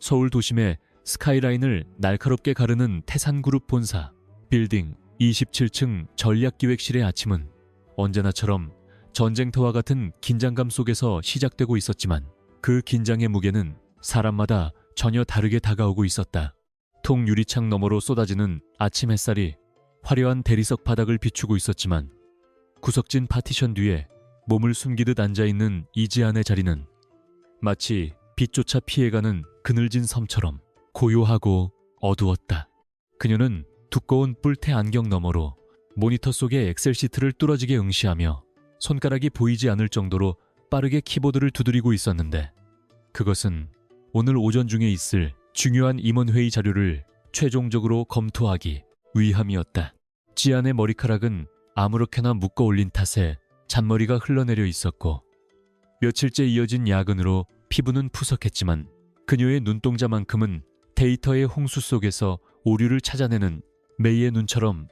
서울 도심의 스카이라인을 날카롭게 가르는 태산그룹 본사 빌딩 27층 전략기획실의 아침은 언제나처럼 전쟁터와 같은 긴장감 속에서 시작되고 있었지만 그 긴장의 무게는 사람마다 전혀 다르게 다가오고 있었다. 통유리창 너머로 쏟아지는 아침 햇살이 화려한 대리석 바닥을 비추고 있었지만 구석진 파티션 뒤에 몸을 숨기듯 앉아있는 이지안의 자리는 마치 빛조차 피해가는 그늘진 섬처럼 고요하고 어두웠다. 그녀는 두꺼운 뿔테 안경 너머로 모니터 속의 엑셀 시트를 뚫어지게 응시하며 손가락이 보이지 않을 정도로 빠르게 키보드를 두드리고 있었는데 그것은 오늘 오전 중에 있을 중요한 임원회의 자료를 최종적으로 검토하기 위함이었다. 지안의 머리카락은 아무렇게나 묶어 올린 탓에 잔머리가 흘러내려 있었고 며칠째 이어진 야근으로 피부는 푸석했지만 그녀의 눈동자만큼은 데이터의 홍수 속에서 오류를 찾아내는 메이의 눈처럼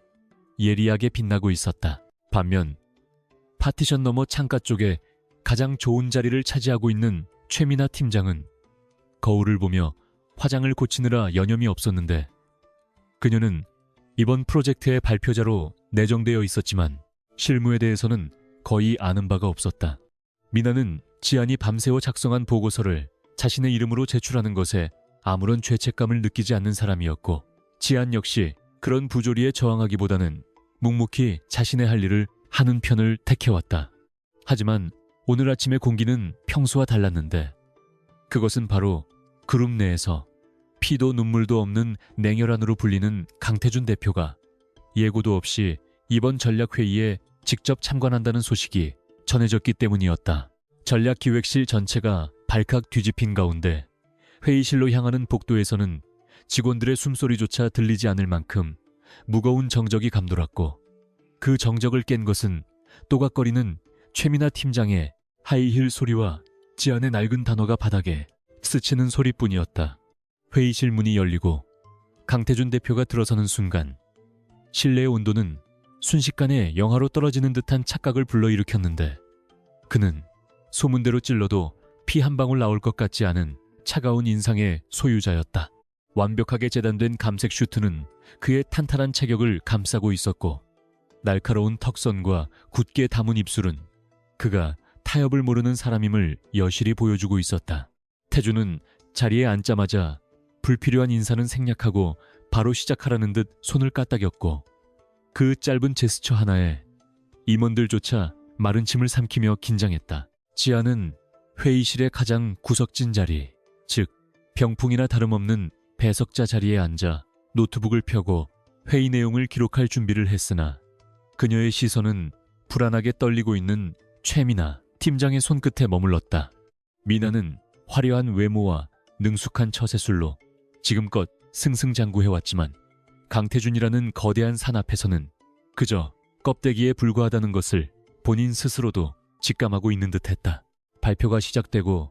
예리하게 빛나고 있었다. 반면 파티션 너머 창가 쪽에 가장 좋은 자리를 차지하고 있는 최미나 팀장은 거울을 보며 화장을 고치느라 여념이 없었는데 그녀는 이번 프로젝트의 발표자로 내정되어 있었지만 실무에 대해서는 거의 아는 바가 없었다. 미나는 지안이 밤새워 작성한 보고서를 자신의 이름으로 제출하는 것에 아무런 죄책감을 느끼지 않는 사람이었고 지안 역시 그런 부조리에 저항하기보다는 묵묵히 자신의 할 일을 하는 편을 택해왔다. 하지만 오늘 아침의 공기는 평소와 달랐는데 그것은 바로 그룹 내에서 피도 눈물도 없는 냉혈한으로 불리는 강태준 대표가 예고도 없이 이번 전략회의에 직접 참관한다는 소식이 전해졌기 때문이었다. 전략기획실 전체가 발칵 뒤집힌 가운데 회의실로 향하는 복도에서는 직원들의 숨소리조차 들리지 않을 만큼 무거운 정적이 감돌았고 그 정적을 깬 것은 또각거리는 최미나 팀장의 하이힐 소리와 지안의 낡은 단어가 바닥에 스치는 소리뿐이었다. 회의실 문이 열리고 강태준 대표가 들어서는 순간 실내의 온도는 순식간에 영하로 떨어지는 듯한 착각을 불러일으켰는데 그는 소문대로 찔러도 피 한 방울 나올 것 같지 않은 차가운 인상의 소유자였다. 완벽하게 재단된 감색 슈트는 그의 탄탄한 체격을 감싸고 있었고 날카로운 턱선과 굳게 담은 입술은 그가 타협을 모르는 사람임을 여실히 보여주고 있었다. 태준은 자리에 앉자마자 불필요한 인사는 생략하고 바로 시작하라는 듯 손을 까딱였고 그 짧은 제스처 하나에 임원들조차 마른 침을 삼키며 긴장했다. 지아는 회의실의 가장 구석진 자리, 즉 병풍이나 다름없는 배석자 자리에 앉아 노트북을 펴고 회의 내용을 기록할 준비를 했으나 그녀의 시선은 불안하게 떨리고 있는 최미나 팀장의 손끝에 머물렀다. 미나는 화려한 외모와 능숙한 처세술로 지금껏 승승장구해왔지만 강태준이라는 거대한 산 앞에서는 그저 껍데기에 불과하다는 것을 본인 스스로도 직감하고 있는 듯했다. 발표가 시작되고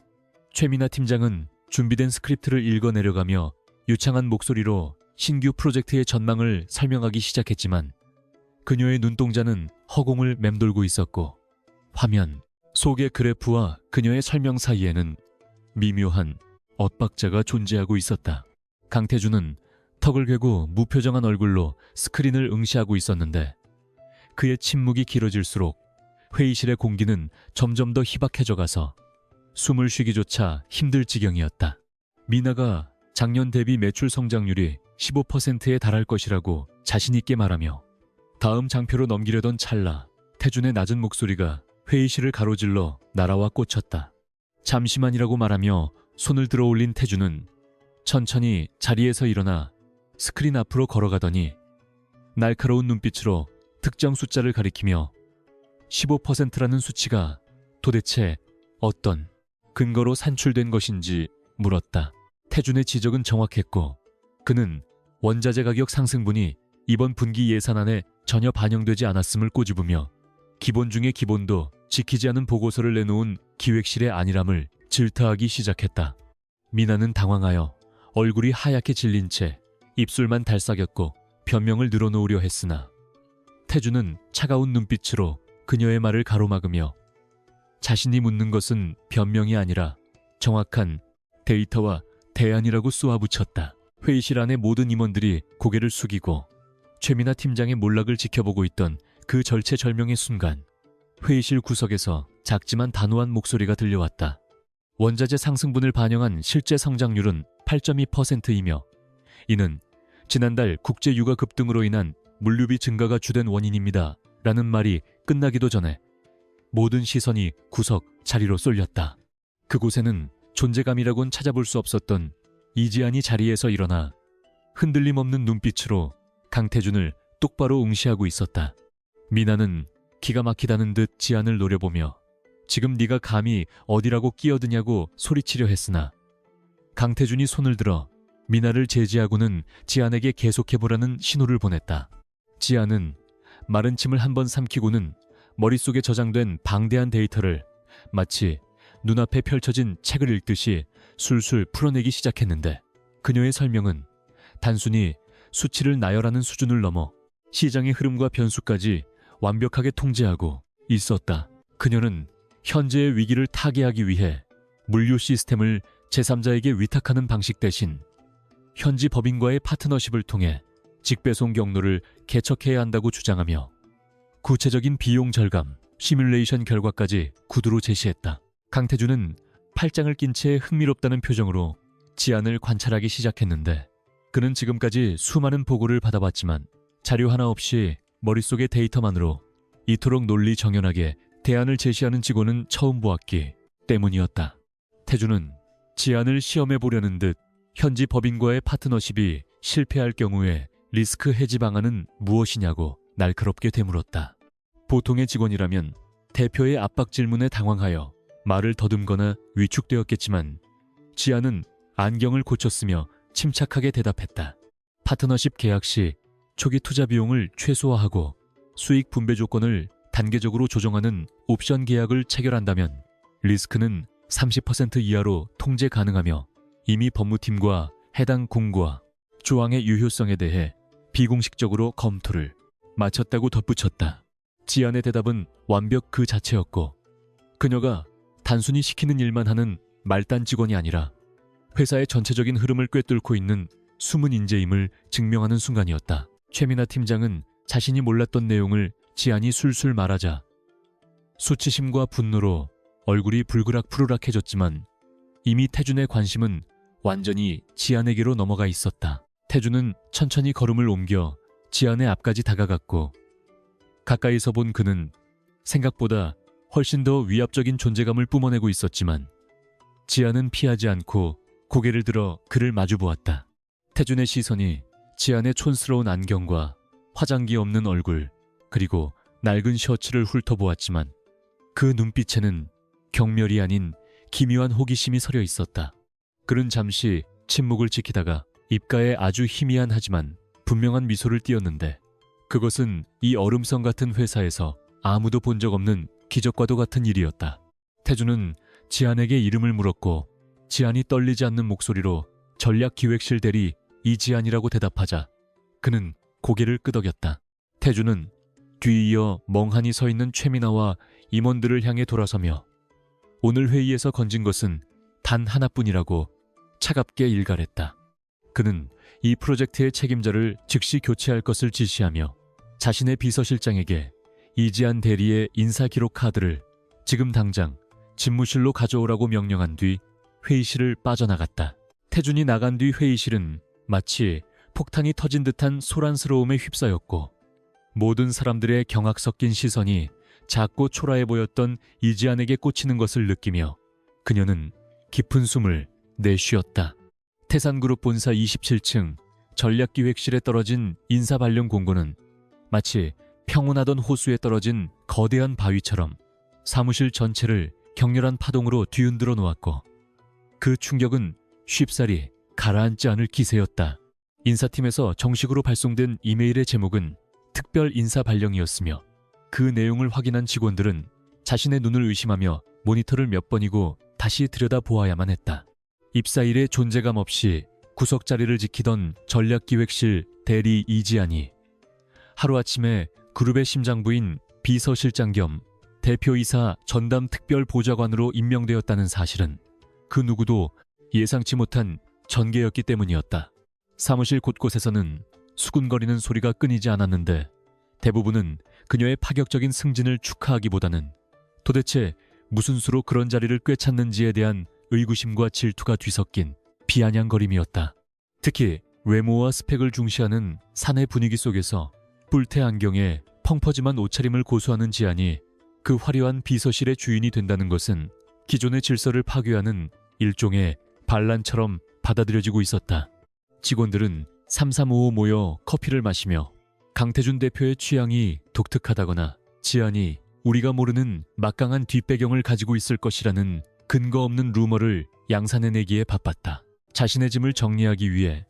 최미나 팀장은 준비된 스크립트를 읽어내려가며 유창한 목소리로 신규 프로젝트의 전망을 설명하기 시작했지만 그녀의 눈동자는 허공을 맴돌고 있었고 화면 속의 그래프와 그녀의 설명 사이에는 미묘한 엇박자가 존재하고 있었다. 강태준은 턱을 괴고 무표정한 얼굴로 스크린을 응시하고 있었는데 그의 침묵이 길어질수록 회의실의 공기는 점점 더 희박해져 가서 숨을 쉬기조차 힘들 지경이었다. 미나가 작년 대비 매출 성장률이 15%에 달할 것이라고 자신 있게 말하며 다음 장표로 넘기려던 찰나 태준의 낮은 목소리가 회의실을 가로질러 날아와 꽂혔다. 잠시만이라고 말하며 손을 들어 올린 태준은 천천히 자리에서 일어나 스크린 앞으로 걸어가더니 날카로운 눈빛으로 특정 숫자를 가리키며 15%라는 수치가 도대체 어떤 근거로 산출된 것인지 물었다. 태준의 지적은 정확했고 그는 원자재 가격 상승분이 이번 분기 예산안에 전혀 반영되지 않았음을 꼬집으며 기본 중의 기본도 지키지 않은 보고서를 내놓은 기획실의 안일함을 질타하기 시작했다. 미나는 당황하여 얼굴이 하얗게 질린 채 입술만 달싹였고 변명을 늘어놓으려 했으나 태준은 차가운 눈빛으로 그녀의 말을 가로막으며 자신이 묻는 것은 변명이 아니라 정확한 데이터와 대안이라고 쏘아붙였다. 회의실 안의 모든 임원들이 고개를 숙이고 최민아 팀장의 몰락을 지켜보고 있던 그 절체절명의 순간 회의실 구석에서 작지만 단호한 목소리가 들려왔다. 원자재 상승분을 반영한 실제 성장률은 8.2%이며 이는 지난달 국제 유가 급등으로 인한 물류비 증가가 주된 원인입니다. 라는 말이 끝나기도 전에 모든 시선이 구석 자리로 쏠렸다. 그곳에는 존재감이라곤 찾아볼 수 없었던 이지안이 자리에서 일어나 흔들림 없는 눈빛으로 강태준을 똑바로 응시하고 있었다. 미나는 기가 막히다는 듯 지안을 노려보며 지금 네가 감히 어디라고 끼어드냐고 소리치려 했으나 강태준이 손을 들어 미나를 제지하고는 지안에게 계속해보라는 신호를 보냈다. 지안은 마른 침을 한번 삼키고는 머릿속에 저장된 방대한 데이터를 마치 눈앞에 펼쳐진 책을 읽듯이 술술 풀어내기 시작했는데 그녀의 설명은 단순히 수치를 나열하는 수준을 넘어 시장의 흐름과 변수까지 완벽하게 통제하고 있었다. 그녀는 현재의 위기를 타개하기 위해 물류 시스템을 제3자에게 위탁하는 방식 대신 현지 법인과의 파트너십을 통해 직배송 경로를 개척해야 한다고 주장하며 구체적인 비용 절감, 시뮬레이션 결과까지 구두로 제시했다. 강태준은 팔짱을 낀 채 흥미롭다는 표정으로 지안을 관찰하기 시작했는데 그는 지금까지 수많은 보고를 받아봤지만 자료 하나 없이 머릿속의 데이터만으로 이토록 논리 정연하게 대안을 제시하는 직원은 처음 보았기 때문이었다. 태준은 지안을 시험해 보려는 듯 현지 법인과의 파트너십이 실패할 경우에 리스크 해지 방안은 무엇이냐고 날카롭게 되물었다. 보통의 직원이라면 대표의 압박 질문에 당황하여 말을 더듬거나 위축되었겠지만 지안은 안경을 고쳤으며 침착하게 대답했다. 파트너십 계약 시 초기 투자 비용을 최소화하고 수익 분배 조건을 단계적으로 조정하는 옵션 계약을 체결한다면 리스크는 30% 이하로 통제 가능하며 이미 법무팀과 해당 공고와 조항의 유효성에 대해 비공식적으로 검토를 마쳤다고 덧붙였다. 지안의 대답은 완벽 그 자체였고 그녀가 단순히 시키는 일만 하는 말단 직원이 아니라 회사의 전체적인 흐름을 꿰뚫고 있는 숨은 인재임을 증명하는 순간이었다. 최민아 팀장은 자신이 몰랐던 내용을 지안이 술술 말하자 수치심과 분노로 얼굴이 불그락푸르락해졌지만 이미 태준의 관심은 완전히 지안에게로 넘어가 있었다. 태준은 천천히 걸음을 옮겨 지안의 앞까지 다가갔고 가까이서 본 그는 생각보다 훨씬 더 위압적인 존재감을 뿜어내고 있었지만 지안은 피하지 않고 고개를 들어 그를 마주보았다. 태준의 시선이 지안의 촌스러운 안경과 화장기 없는 얼굴 그리고 낡은 셔츠를 훑어보았지만 그 눈빛에는 경멸이 아닌 기묘한 호기심이 서려 있었다. 그는 잠시 침묵을 지키다가 입가에 아주 희미한 하지만 분명한 미소를 띄었는데 그것은 이 얼음성 같은 회사에서 아무도 본 적 없는 기적과도 같은 일이었다. 태준은 지안에게 이름을 물었고 지안이 떨리지 않는 목소리로 전략기획실 대리 이지안이라고 대답하자 그는 고개를 끄덕였다. 태준은 뒤이어 멍하니 서 있는 최민아와 임원들을 향해 돌아서며 오늘 회의에서 건진 것은 단 하나뿐이라고 차갑게 일갈했다. 그는 이 프로젝트의 책임자를 즉시 교체할 것을 지시하며 자신의 비서실장에게 이지안 대리의 인사기록 카드를 지금 당장 집무실로 가져오라고 명령한 뒤 회의실을 빠져나갔다. 태준이 나간 뒤 회의실은 마치 폭탄이 터진 듯한 소란스러움에 휩싸였고 모든 사람들의 경악 섞인 시선이 작고 초라해 보였던 이지안에게 꽂히는 것을 느끼며 그녀는 깊은 숨을 내쉬었다. 태산그룹 본사 27층 전략기획실에 떨어진 인사발령 공고는 마치 평온하던 호수에 떨어진 거대한 바위처럼 사무실 전체를 격렬한 파동으로 뒤흔들어 놓았고 그 충격은 쉽사리 가라앉지 않을 기세였다. 인사팀에서 정식으로 발송된 이메일의 제목은 특별 인사 발령이었으며 그 내용을 확인한 직원들은 자신의 눈을 의심하며 모니터를 몇 번이고 다시 들여다보아야만 했다. 입사일에 존재감 없이 구석자리를 지키던 전략기획실 대리 이지안이 하루아침에 그룹의 심장부인 비서실장 겸 대표이사 전담 특별보좌관으로 임명되었다는 사실은 그 누구도 예상치 못한 전개였기 때문이었다. 사무실 곳곳에서는 수군거리는 소리가 끊이지 않았는데 대부분은 그녀의 파격적인 승진을 축하하기보다는 도대체 무슨 수로 그런 자리를 꿰찼는지에 대한 의구심과 질투가 뒤섞인 비아냥거림이었다. 특히 외모와 스펙을 중시하는 사내 분위기 속에서 뿔테 안경에 펑퍼짐한 옷차림을 고수하는 지안이 그 화려한 비서실의 주인이 된다는 것은 기존의 질서를 파괴하는 일종의 반란처럼 받아들여지고 있었다. 직원들은 3355 모여 커피를 마시며 강태준 대표의 취향이 독특하다거나 지안이 우리가 모르는 막강한 뒷배경을 가지고 있을 것이라는 근거 없는 루머를 양산해내기에 바빴다. 자신의 짐을 정리하기 위해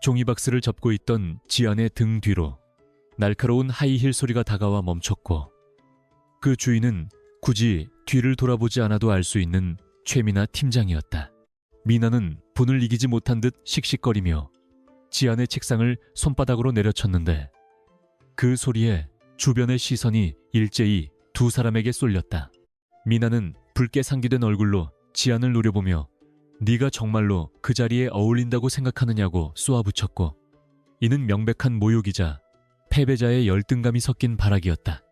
종이박스를 접고 있던 지안의 등 뒤로 날카로운 하이힐 소리가 다가와 멈췄고 그 주인은 굳이 뒤를 돌아보지 않아도 알 수 있는 최미나 팀장이었다. 미나는 분을 이기지 못한 듯 씩씩거리며 지안의 책상을 손바닥으로 내려쳤는데 그 소리에 주변의 시선이 일제히 두 사람에게 쏠렸다. 미나는 붉게 상기된 얼굴로 지안을 노려보며 네가 정말로 그 자리에 어울린다고 생각하느냐고 쏘아붙였고 이는 명백한 모욕이자 패배자의 열등감이 섞인 발악이었다.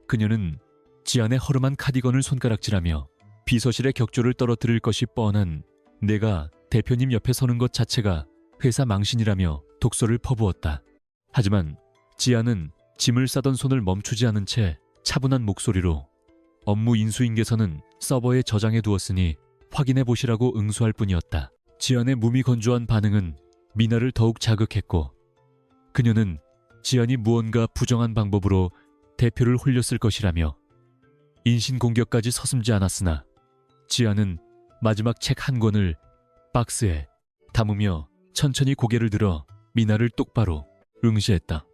그녀는 지안의 허름한 카디건을 손가락질하며 비서실의 격조를 떨어뜨릴 것이 뻔한 내가 대표님 옆에 서는 것 자체가 회사 망신이라며 독설을 퍼부었다. 하지만 지안은 짐을 싸던 손을 멈추지 않은 채 차분한 목소리로 업무 인수인계서는 서버에 저장해 두었으니 확인해 보시라고 응수할 뿐이었다. 지안의 무미건조한 반응은 미나를 더욱 자극했고 그녀는 지안이 무언가 부정한 방법으로 대표를 홀렸을 것이라며 인신공격까지 서슴지 않았으나 지안은 마지막 책 한 권을 박스에 담으며 천천히 고개를 들어 미나를 똑바로 응시했다.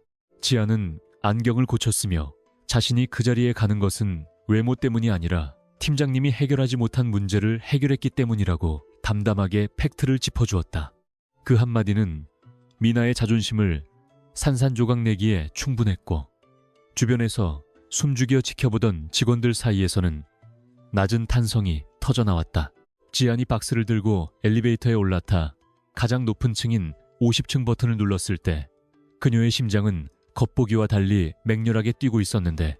지안은 안경을 고쳤으며 자신이 그 자리에 가는 것은 외모 때문이 아니라 팀장님이 해결하지 못한 문제를 해결했기 때문이라고 담담하게 팩트를 짚어주었다. 그 한마디는 미나의 자존심을 산산조각 내기에 충분했고 주변에서 숨죽여 지켜보던 직원들 사이에서는 낮은 탄성이 터져나왔다. 지안이 박스를 들고 엘리베이터에 올라타 가장 높은 층인 50층 버튼을 눌렀을 때 그녀의 심장은 겉보기와 달리 맹렬하게 뛰고 있었는데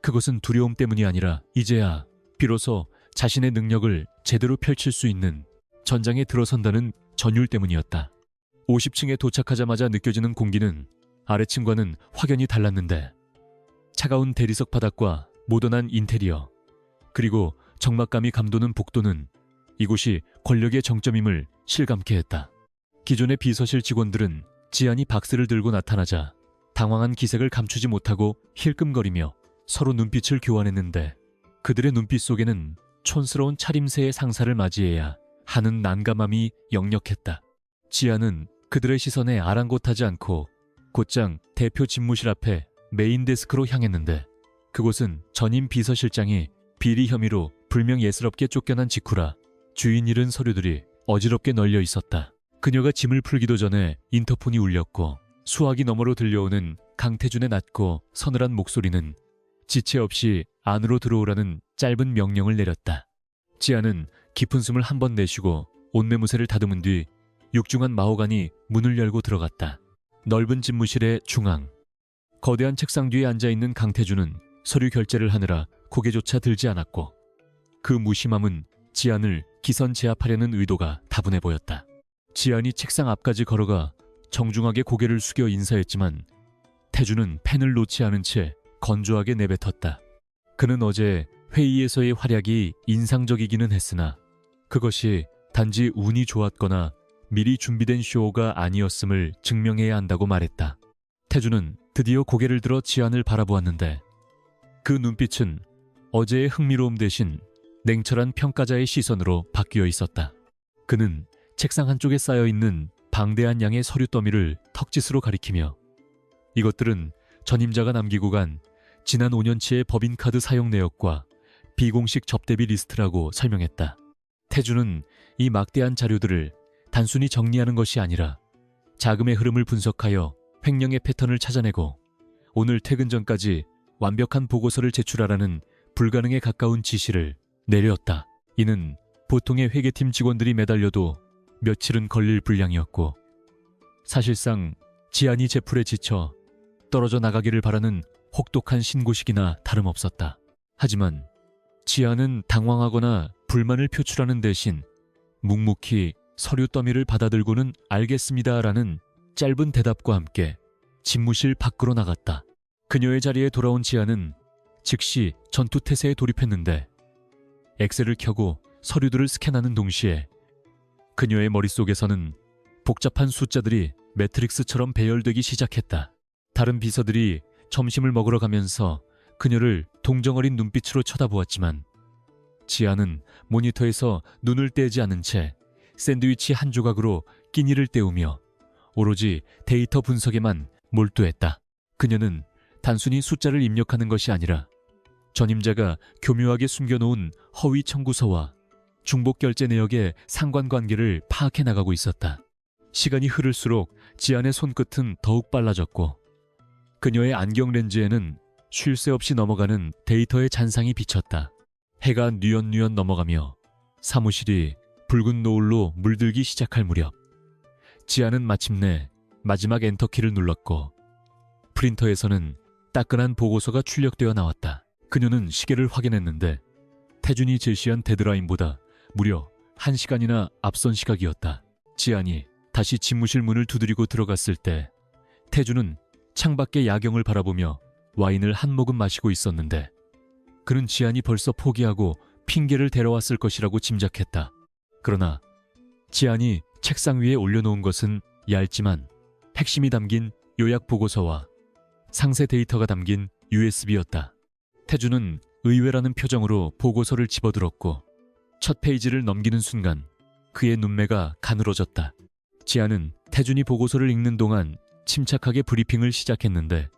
그것은 두려움 때문이 아니라 이제야 비로소 자신의 능력을 제대로 펼칠 수 있는 전장에 들어선다는 전율 때문이었다. 50층에 도착하자마자 느껴지는 공기는 아래층과는 확연히 달랐는데 차가운 대리석 바닥과 모던한 인테리어 그리고 적막감이 감도는 복도는 이곳이 권력의 정점임을 실감케 했다. 기존의 비서실 직원들은 지안이 박스를 들고 나타나자 당황한 기색을 감추지 못하고 힐끔거리며 서로 눈빛을 교환했는데 그들의 눈빛 속에는 촌스러운 차림새의 상사를 맞이해야 하는 난감함이 역력했다. 지안은 그들의 시선에 아랑곳하지 않고 곧장 대표 집무실 앞에 메인 데스크로 향했는데 그곳은 전임 비서실장이 비리 혐의로 불명 예스럽게 쫓겨난 직후라 주인 잃은 서류들이 어지럽게 널려 있었다. 그녀가 짐을 풀기도 전에 인터폰이 울렸고 수화기 너머로 들려오는 강태준의 낮고 서늘한 목소리는 지체 없이 안으로 들어오라는 짧은 명령을 내렸다. 지안은 깊은 숨을 한 번 내쉬고 옷매무새를 다듬은 뒤 육중한 마호간이 문을 열고 들어갔다. 넓은 집무실의 중앙 거대한 책상 뒤에 앉아있는 강태준은 서류 결제를 하느라 고개조차 들지 않았고 그 무심함은 지안을 기선 제압하려는 의도가 다분해 보였다. 지안이 책상 앞까지 걸어가 정중하게 고개를 숙여 인사했지만 태준은 펜을 놓지 않은 채 건조하게 내뱉었다. 그는 어제 회의에서의 활약이 인상적이기는 했으나 그것이 단지 운이 좋았거나 미리 준비된 쇼가 아니었음을 증명해야 한다고 말했다. 태준은 드디어 고개를 들어 지안을 바라보았는데 그 눈빛은 어제의 흥미로움 대신 냉철한 평가자의 시선으로 바뀌어 있었다. 그는 책상 한쪽에 쌓여있는 방대한 양의 서류 더미를 턱짓으로 가리키며 이것들은 전임자가 남기고 간 지난 5년치의 법인카드 사용 내역과 비공식 접대비 리스트라고 설명했다. 태준은 이 막대한 자료들을 단순히 정리하는 것이 아니라 자금의 흐름을 분석하여 횡령의 패턴을 찾아내고 오늘 퇴근 전까지 완벽한 보고서를 제출하라는 불가능에 가까운 지시를 내렸다. 이는 보통의 회계팀 직원들이 매달려도 며칠은 걸릴 분량이었고 사실상 지안이 제풀에 지쳐 떨어져 나가기를 바라는 혹독한 신고식이나 다름없었다. 하지만 지안은 당황하거나 불만을 표출하는 대신 묵묵히 서류 더미를 받아들고는 알겠습니다라는 짧은 대답과 함께 집무실 밖으로 나갔다. 그녀의 자리에 돌아온 지안은 즉시 전투태세에 돌입했는데 엑셀을 켜고 서류들을 스캔하는 동시에 그녀의 머릿속에서는 복잡한 숫자들이 매트릭스처럼 배열되기 시작했다. 다른 비서들이 점심을 먹으러 가면서 그녀를 동정어린 눈빛으로 쳐다보았지만 지안은 모니터에서 눈을 떼지 않은 채 샌드위치 한 조각으로 끼니를 때우며 오로지 데이터 분석에만 몰두했다. 그녀는 단순히 숫자를 입력하는 것이 아니라 전임자가 교묘하게 숨겨놓은 허위 청구서와 중복 결제 내역의 상관관계를 파악해 나가고 있었다. 시간이 흐를수록 지안의 손끝은 더욱 빨라졌고 그녀의 안경 렌즈에는 쉴 새 없이 넘어가는 데이터의 잔상이 비쳤다. 해가 뉘엿뉘엿 넘어가며 사무실이 붉은 노을로 물들기 시작할 무렵 지안은 마침내 마지막 엔터키를 눌렀고 프린터에서는 따끈한 보고서가 출력되어 나왔다. 그녀는 시계를 확인했는데 태준이 제시한 데드라인보다 무려 1시간이나 앞선 시각이었다. 지안이 다시 집무실 문을 두드리고 들어갔을 때 태준은 창밖의 야경을 바라보며 와인을 한 모금 마시고 있었는데 그는 지안이 벌써 포기하고 핑계를 대러왔을 것이라고 짐작했다. 그러나 지안이 책상 위에 올려놓은 것은 얇지만 핵심이 담긴 요약 보고서와 상세 데이터가 담긴 USB였다. 태준은 의외라는 표정으로 보고서를 집어들었고 첫 페이지를 넘기는 순간 그의 눈매가 가늘어졌다. 지안은 태준이 보고서를 읽는 동안 침착하게 브리핑을 시작했는데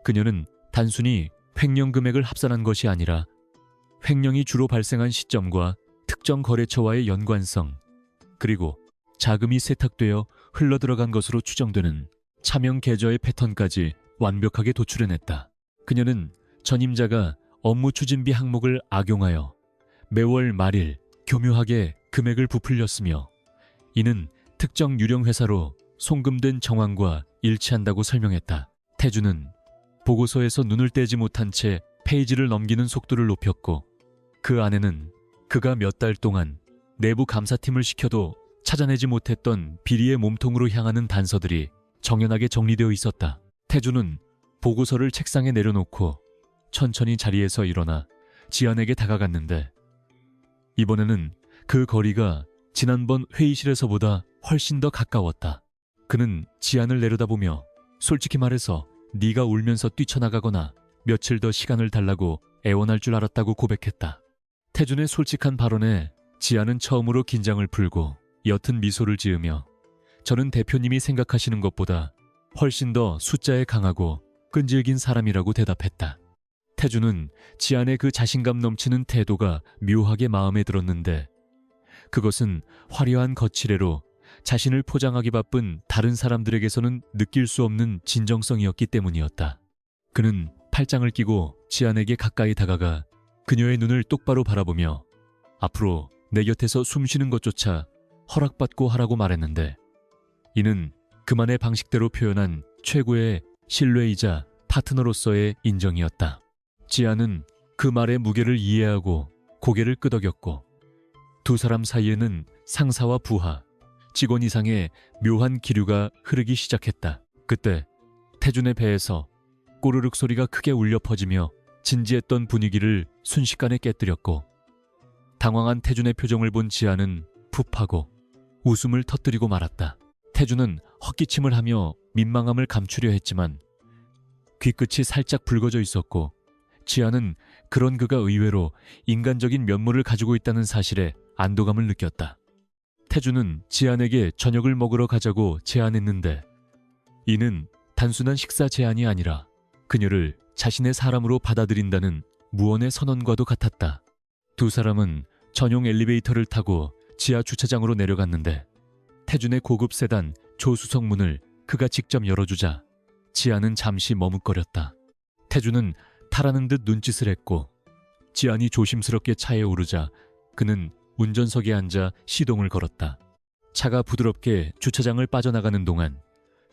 그녀는 단순히 횡령 금액을 합산한 것이 아니라 횡령이 주로 발생한 시점과 특정 거래처와의 연관성, 그리고 자금이 세탁되어 흘러들어간 것으로 추정되는 차명 계좌의 패턴까지 완벽하게 도출해냈다. 그녀는 전임자가 업무 추진비 항목을 악용하여 매월 말일 교묘하게 금액을 부풀렸으며 이는 특정 유령 회사로 송금된 정황과 일치한다고 설명했다. 태준은 보고서에서 눈을 떼지 못한 채 페이지를 넘기는 속도를 높였고 그 안에는 그가 몇 달 동안 내부 감사팀을 시켜도 찾아내지 못했던 비리의 몸통으로 향하는 단서들이 정연하게 정리되어 있었다. 태준은 보고서를 책상에 내려놓고 천천히 자리에서 일어나 지안에게 다가갔는데 이번에는 그 거리가 지난번 회의실에서보다 훨씬 더 가까웠다. 그는 지안을 내려다보며 솔직히 말해서 네가 울면서 뛰쳐나가거나 며칠 더 시간을 달라고 애원할 줄 알았다고 고백했다. 태준의 솔직한 발언에 지안은 처음으로 긴장을 풀고 옅은 미소를 지으며 저는 대표님이 생각하시는 것보다 훨씬 더 숫자에 강하고 끈질긴 사람이라고 대답했다. 태준은 지안의 그 자신감 넘치는 태도가 묘하게 마음에 들었는데 그것은 화려한 거칠애로 자신을 포장하기 바쁜 다른 사람들에게서는 느낄 수 없는 진정성이었기 때문이었다. 그는 팔짱을 끼고 지안에게 가까이 다가가 그녀의 눈을 똑바로 바라보며 앞으로 내 곁에서 숨쉬는 것조차 허락받고 하라고 말했는데 이는 그만의 방식대로 표현한 최고의 신뢰이자 파트너로서의 인정이었다. 지안은 그 말의 무게를 이해하고 고개를 끄덕였고 두 사람 사이에는 상사와 부하, 직원 이상의 묘한 기류가 흐르기 시작했다. 그때 태준의 배에서 꼬르륵 소리가 크게 울려 퍼지며 진지했던 분위기를 순식간에 깨뜨렸고 당황한 태준의 표정을 본 지안은 푹하고 웃음을 터뜨리고 말았다. 태준은 헛기침을 하며 민망함을 감추려 했지만 귀끝이 살짝 붉어져 있었고 지안은 그런 그가 의외로 인간적인 면모를 가지고 있다는 사실에 안도감을 느꼈다. 태준은 지안에게 저녁을 먹으러 가자고 제안했는데 이는 단순한 식사 제안이 아니라 그녀를 자신의 사람으로 받아들인다는 무언의 선언과도 같았다. 두 사람은 전용 엘리베이터를 타고 지하 주차장으로 내려갔는데 태준의 고급 세단 조수석 문을 그가 직접 열어주자 지안은 잠시 머뭇거렸다. 태준은 타라는 듯 눈짓을 했고 지안이 조심스럽게 차에 오르자 그는 운전석에 앉아 시동을 걸었다. 차가 부드럽게 주차장을 빠져나가는 동안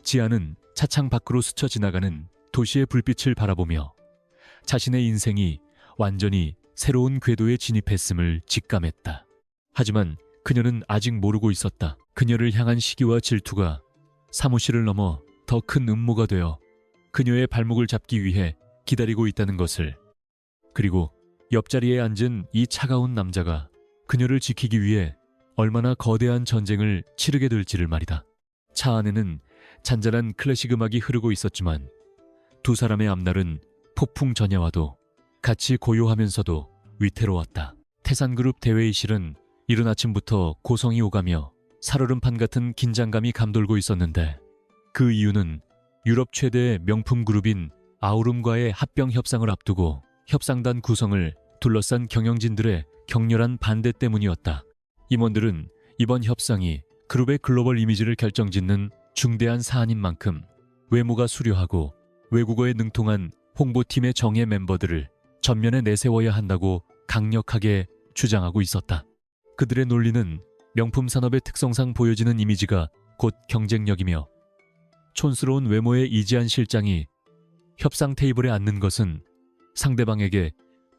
지아는 차창 밖으로 스쳐 지나가는 도시의 불빛을 바라보며 자신의 인생이 완전히 새로운 궤도에 진입했음을 직감했다. 하지만 그녀는 아직 모르고 있었다. 그녀를 향한 시기와 질투가 사무실을 넘어 더 큰 음모가 되어 그녀의 발목을 잡기 위해 기다리고 있다는 것을, 그리고 옆자리에 앉은 이 차가운 남자가 그녀를 지키기 위해 얼마나 거대한 전쟁을 치르게 될지를 말이다. 차 안에는 잔잔한 클래식 음악이 흐르고 있었지만 두 사람의 앞날은 폭풍 전야와도 같이 고요하면서도 위태로웠다. 태산그룹 대회의실은 이른 아침부터 고성이 오가며 살얼음판 같은 긴장감이 감돌고 있었는데, 그 이유는 유럽 최대의 명품 그룹인 아우름과의 합병 협상을 앞두고 협상단 구성을 둘러싼 경영진들의 격렬한 반대 때문이었다. 임원들은 이번 협상이 그룹의 글로벌 이미지를 결정짓는 중대한 사안인 만큼 외모가 수려하고 외국어에 능통한 홍보팀의 정예 멤버들을 전면에 내세워야 한다고 강력하게 주장하고 있었다. 그들의 논리는 명품 산업의 특성상 보여지는 이미지가 곧 경쟁력이며, 촌스러운 외모의 이지한 실장이 협상 테이블에 앉는 것은 상대방에게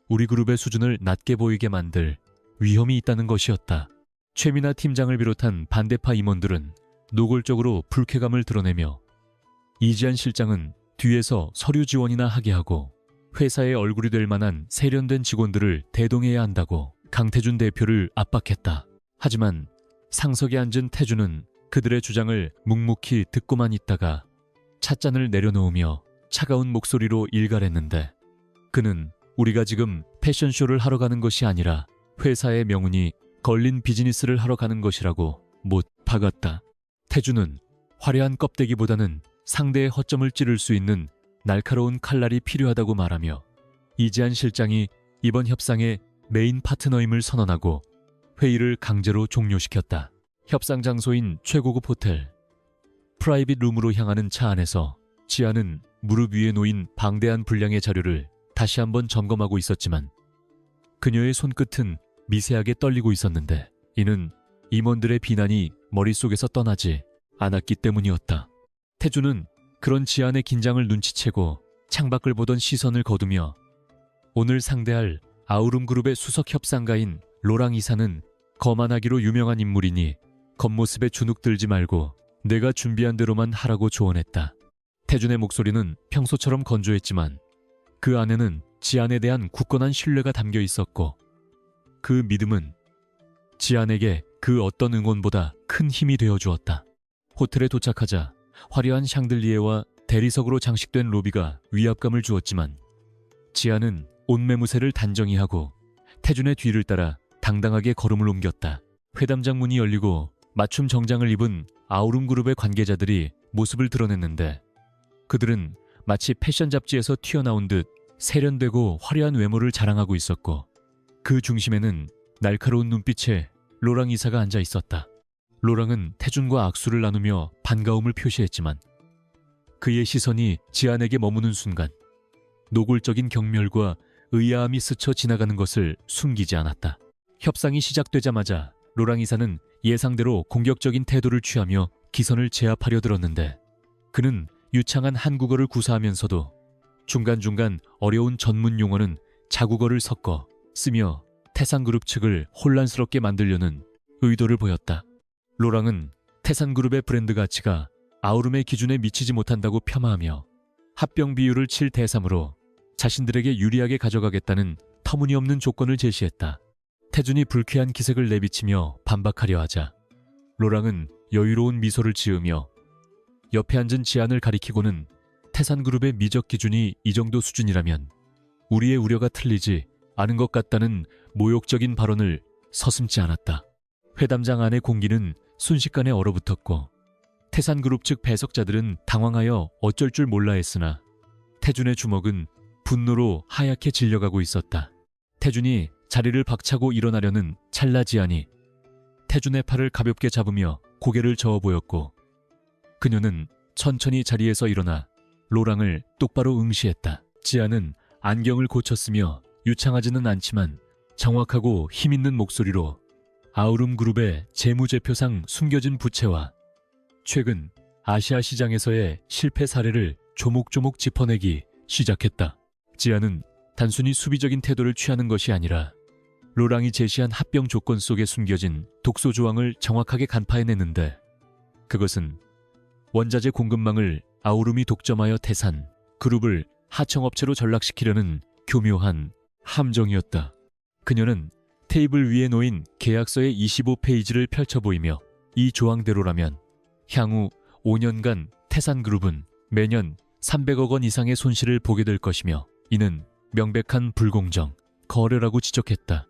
우리 그룹의 수준을 낮게 보이게 만들 위험이 있다는 것이었다. 최민아 팀장을 비롯한 반대파 임원들은 노골적으로 불쾌감을 드러내며 이지한 실장은 뒤에서 서류 지원이나 하게 하고 회사의 얼굴이 될 만한 세련된 직원들을 대동해야 한다고 강태준 대표를 압박했다. 하지만 상석에 앉은 태준은 그들의 주장을 묵묵히 듣고만 있다가 찻잔을 내려놓으며 차가운 목소리로 일갈했는데, 그는 우리가 지금 패션쇼를 하러 가는 것이 아니라 회사의 명운이 걸린 비즈니스를 하러 가는 것이라고 못 박았다. 태준은 화려한 껍데기보다는 상대의 허점을 찌를 수 있는 날카로운 칼날이 필요하다고 말하며 이지한 실장이 이번 협상의 메인 파트너임을 선언하고 회의를 강제로 종료시켰다. 협상 장소인 최고급 호텔 프라이빗 룸으로 향하는 차 안에서 지아는 무릎 위에 놓인 방대한 분량의 자료를 다시 한번 점검하고 있었지만 그녀의 손끝은 미세하게 떨리고 있었는데, 이는 임원들의 비난이 머릿속에서 떠나지 않았기 때문이었다. 태준은 그런 지안의 긴장을 눈치채고 창밖을 보던 시선을 거두며 오늘 상대할 아우름 그룹의 수석 협상가인 로랑 이사는 거만하기로 유명한 인물이니 겉모습에 주눅 들지 말고 내가 준비한 대로만 하라고 조언했다. 태준의 목소리는 평소처럼 건조했지만 그 안에는 지안에 대한 굳건한 신뢰가 담겨 있었고, 그 믿음은 지안에게 그 어떤 응원보다 큰 힘이 되어 주었다. 호텔에 도착하자 화려한 샹들리에와 대리석으로 장식된 로비가 위압감을 주었지만 지안은 옷매무새를 단정히 하고 태준의 뒤를 따라 당당하게 걸음을 옮겼다. 회담장 문이 열리고 맞춤 정장을 입은 아우름 그룹의 관계자들이 모습을 드러냈는데, 그들은 마치 패션 잡지에서 튀어나온 듯 세련되고 화려한 외모를 자랑하고 있었고, 그 중심에는 날카로운 눈빛에 로랑 이사가 앉아 있었다. 로랑은 태준과 악수를 나누며 반가움을 표시했지만 그의 시선이 지안에게 머무는 순간 노골적인 경멸과 의아함이 스쳐 지나가는 것을 숨기지 않았다. 협상이 시작되자마자 로랑 이사는 예상대로 공격적인 태도를 취하며 기선을 제압하려 들었는데, 그는 유창한 한국어를 구사하면서도 중간중간 어려운 전문 용어는 자국어를 섞어 쓰며 태산그룹 측을 혼란스럽게 만들려는 의도를 보였다. 로랑은 태산그룹의 브랜드 가치가 아우름의 기준에 미치지 못한다고 폄하하며 합병 비율을 7대3으로 자신들에게 유리하게 가져가겠다는 터무니없는 조건을 제시했다. 태준이 불쾌한 기색을 내비치며 반박하려 하자 로랑은 여유로운 미소를 지으며 옆에 앉은 지안을 가리키고는 태산그룹의 미적 기준이 이 정도 수준이라면 우리의 우려가 틀리지 않은 것 같다는 모욕적인 발언을 서슴지 않았다. 회담장 안의 공기는 순식간에 얼어붙었고 태산그룹 측 배석자들은 당황하여 어쩔 줄 몰라 했으나 태준의 주먹은 분노로 하얗게 질려가고 있었다. 태준이 자리를 박차고 일어나려는 찰나 지안이 태준의 팔을 가볍게 잡으며 고개를 저어 보였고, 그녀는 천천히 자리에서 일어나 로랑을 똑바로 응시했다. 지안은 안경을 고쳤으며 유창하지는 않지만 정확하고 힘있는 목소리로 아우름그룹의 재무제표상 숨겨진 부채와 최근 아시아 시장에서의 실패 사례를 조목조목 짚어내기 시작했다. 지아는 단순히 수비적인 태도를 취하는 것이 아니라 로랑이 제시한 합병 조건 속에 숨겨진 독소 조항을 정확하게 간파해냈는데, 그것은 원자재 공급망을 아우름이 독점하여 태산 그룹을 하청업체로 전락시키려는 교묘한 함정이었다. 그녀는 테이블 위에 놓인 계약서의 25페이지를 펼쳐 보이며 이 조항대로라면 향후 5년간 태산그룹은 매년 300억 원 이상의 손실을 보게 될 것이며 이는 명백한 불공정, 거래라고 지적했다.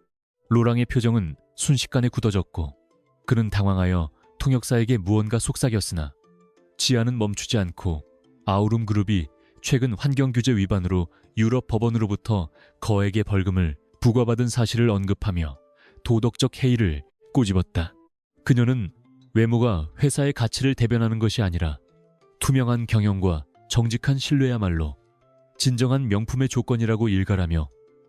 로랑의 표정은 순식간에 굳어졌고 그는 당황하여 통역사에게 무언가 속삭였으나 지아는 멈추지 않고 아우름그룹이 최근 환경규제 위반으로 유럽 법원으로부터 거액의 벌금을 부과받은 사실을 언급하며 도덕적 해이를 꼬집었다. 그녀는 외모가 회사의 가치를 대변하는 것이 아니라 투명한 경영과 정직한 신뢰야말로 진정한 명품의 조건이라고 일갈하며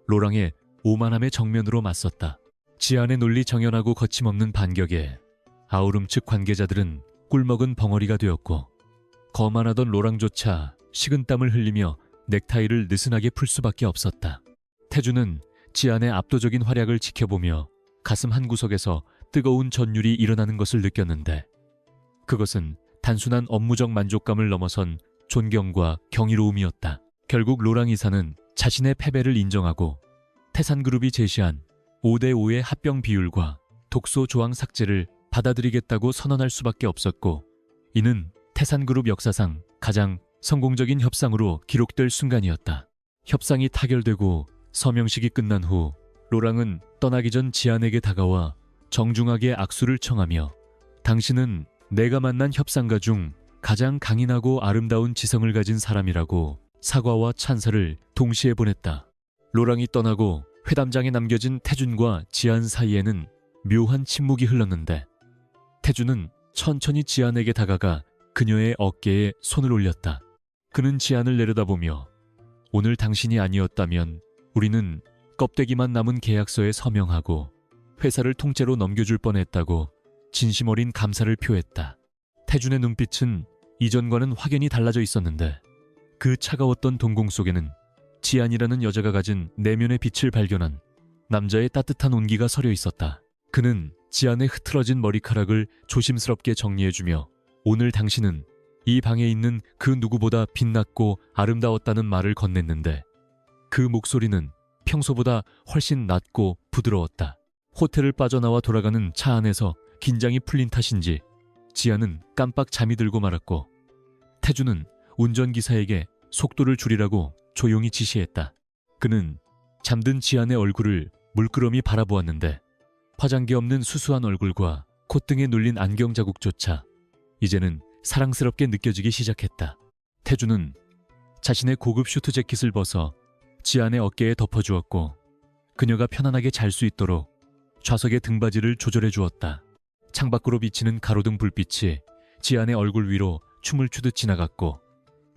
로랑의 오만함의 정면으로 맞섰다. 지안의 논리 정연하고 거침없는 반격에 아우름 측 관계자들은 꿀먹은 벙어리가 되었고 거만하던 로랑조차 식은땀을 흘리며 넥타이를 느슨하게 풀 수밖에 없었다. 태주는 지안의 압도적인 활약을 지켜보며 가슴 한구석에서 뜨거운 전율이 일어나는 것을 느꼈는데, 그것은 단순한 업무적 만족감을 넘어선 존경과 경이로움이었다. 결국 로랑 이사는 자신의 패배를 인정하고 태산그룹이 제시한 5대5의 합병 비율과 독소 조항 삭제를 받아들이겠다고 선언할 수밖에 없었고, 이는 태산그룹 역사상 가장 성공적인 협상으로 기록될 순간이었다. 협상이 타결되고 서명식이 끝난 후 로랑은 떠나기 전 지안에게 다가와 정중하게 악수를 청하며 당신은 내가 만난 협상가 중 가장 강인하고 아름다운 지성을 가진 사람이라고 사과와 찬사를 동시에 보냈다. 로랑이 떠나고 회담장에 남겨진 태준과 지안 사이에는 묘한 침묵이 흘렀는데 태준은 천천히 지안에게 다가가 그녀의 어깨에 손을 올렸다. 그는 지안을 내려다보며 오늘 당신이 아니었다면 우리는 껍데기만 남은 계약서에 서명하고 회사를 통째로 넘겨줄 뻔했다고 진심 어린 감사를 표했다. 태준의 눈빛은 이전과는 확연히 달라져 있었는데 그 차가웠던 동공 속에는 지안이라는 여자가 가진 내면의 빛을 발견한 남자의 따뜻한 온기가 서려 있었다. 그는 지안의 흐트러진 머리카락을 조심스럽게 정리해주며 오늘 당신은 이 방에 있는 그 누구보다 빛났고 아름다웠다는 말을 건넸는데 그 목소리는 평소보다 훨씬 낮고 부드러웠다. 호텔을 빠져나와 돌아가는 차 안에서 긴장이 풀린 탓인지 지안은 깜빡 잠이 들고 말았고 태주는 운전기사에게 속도를 줄이라고 조용히 지시했다. 그는 잠든 지안의 얼굴을 물끄러미 바라보았는데 화장기 없는 수수한 얼굴과 콧등에 눌린 안경 자국조차 이제는 사랑스럽게 느껴지기 시작했다. 태주는 자신의 고급 슈트 재킷을 벗어 지안의 어깨에 덮어주었고 그녀가 편안하게 잘 수 있도록 좌석의 등받이를 조절해 주었다. 창밖으로 비치는 가로등 불빛이 지안의 얼굴 위로 춤을 추듯 지나갔고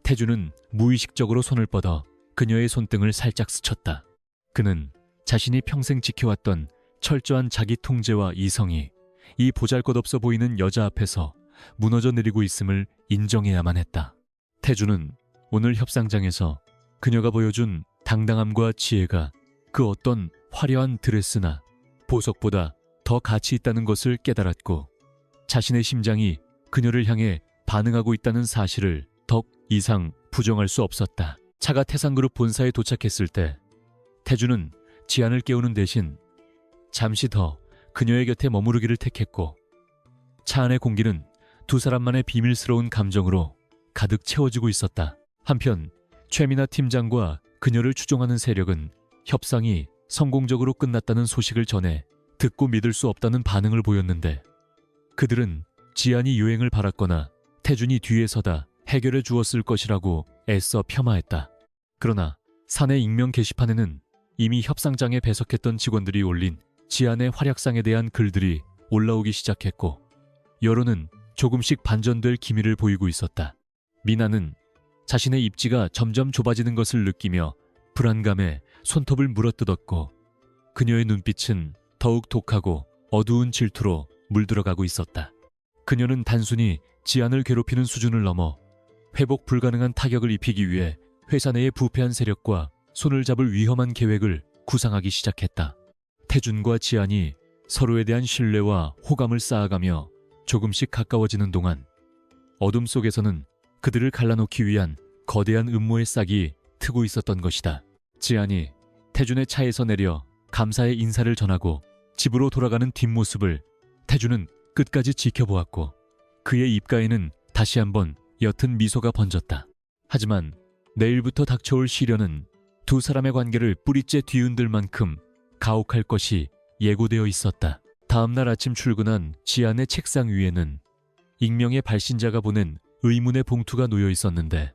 태주는 무의식적으로 손을 뻗어 그녀의 손등을 살짝 스쳤다. 그는 자신이 평생 지켜왔던 철저한 자기 통제와 이성이 이 보잘것없어 보이는 여자 앞에서 무너져 내리고 있음을 인정해야만 했다. 태주는 오늘 협상장에서 그녀가 보여준 당당함과 지혜가 그 어떤 화려한 드레스나 보석보다 더 가치 있다는 것을 깨달았고 자신의 심장이 그녀를 향해 반응하고 있다는 사실을 더 이상 부정할 수 없었다. 차가 태산그룹 본사에 도착했을 때 태주는 지안을 깨우는 대신 잠시 더 그녀의 곁에 머무르기를 택했고 차 안의 공기는 두 사람만의 비밀스러운 감정으로 가득 채워지고 있었다. 한편 최민아 팀장과 그녀를 추종하는 세력은 협상이 성공적으로 끝났다는 소식을 전해 듣고 믿을 수 없다는 반응을 보였는데 그들은 지안이 유행을 바랐거나 태준이 뒤에 서다 해결해 주었을 것이라고 애써 폄하했다. 그러나 사내 익명 게시판에는 이미 협상장에 배석했던 직원들이 올린 지안의 활약상에 대한 글들이 올라오기 시작했고 여론은 조금씩 반전될 기미를 보이고 있었다. 미나는 자신의 입지가 점점 좁아지는 것을 느끼며 불안감에 손톱을 물어뜯었고 그녀의 눈빛은 더욱 독하고 어두운 질투로 물들어가고 있었다. 그녀는 단순히 지안을 괴롭히는 수준을 넘어 회복 불가능한 타격을 입히기 위해 회사 내의 부패한 세력과 손을 잡을 위험한 계획을 구상하기 시작했다. 태준과 지안이 서로에 대한 신뢰와 호감을 쌓아가며 조금씩 가까워지는 동안 어둠 속에서는 그들을 갈라놓기 위한 거대한 음모의 싹이 트고 있었던 것이다. 지안이 태준의 차에서 내려 감사의 인사를 전하고 집으로 돌아가는 뒷모습을 태준은 끝까지 지켜보았고 그의 입가에는 다시 한번 옅은 미소가 번졌다. 하지만 내일부터 닥쳐올 시련은 두 사람의 관계를 뿌리째 뒤흔들 만큼 가혹할 것이 예고되어 있었다. 다음날 아침 출근한 지안의 책상 위에는 익명의 발신자가 보낸 의문의 봉투가 놓여 있었는데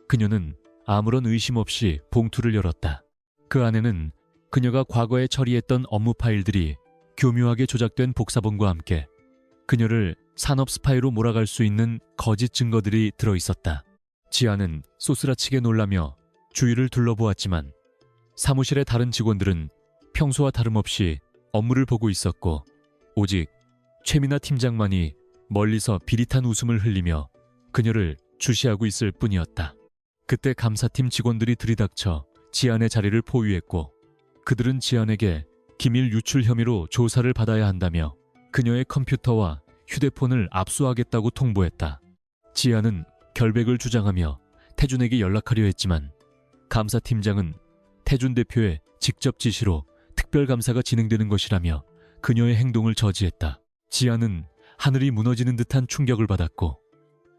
그녀는 아무런 의심 없이 봉투를 열었다. 그 안에는 그녀가 과거에 처리했던 업무 파일들이 교묘하게 조작된 복사본과 함께 그녀를 산업 스파이로 몰아갈 수 있는 거짓 증거들이 들어있었다. 지안은 소스라치게 놀라며 주위를 둘러보았지만 사무실의 다른 직원들은 평소와 다름없이 업무를 보고 있었고 오직 최민아 팀장만이 멀리서 비릿한 웃음을 흘리며 그녀를 주시하고 있을 뿐이었다. 그때 감사팀 직원들이 들이닥쳐 지안의 자리를 포위했고 그들은 지안에게 기밀 유출 혐의로 조사를 받아야 한다며 그녀의 컴퓨터와 휴대폰을 압수하겠다고 통보했다. 지안은 결백을 주장하며 태준에게 연락하려 했지만 감사팀장은 태준 대표의 직접 지시로 특별감사가 진행되는 것이라며 그녀의 행동을 저지했다. 지안은 하늘이 무너지는 듯한 충격을 받았고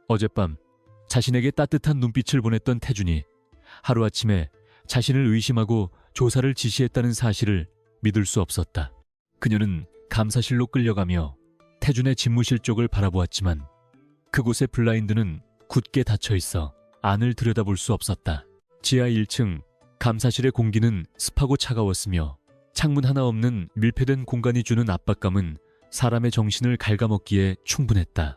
어젯밤 자신에게 따뜻한 눈빛을 보냈던 태준이 하루아침에 자신을 의심하고 조사를 지시했다는 사실을 믿을 수 없었다. 그녀는 감사실로 끌려가며 태준의 집무실 쪽을 바라보았지만 그곳의 블라인드는 굳게 닫혀 있어 안을 들여다볼 수 없었다. 지하 1층 감사실의 공기는 습하고 차가웠으며 창문 하나 없는 밀폐된 공간이 주는 압박감은 사람의 정신을 갉아먹기에 충분했다.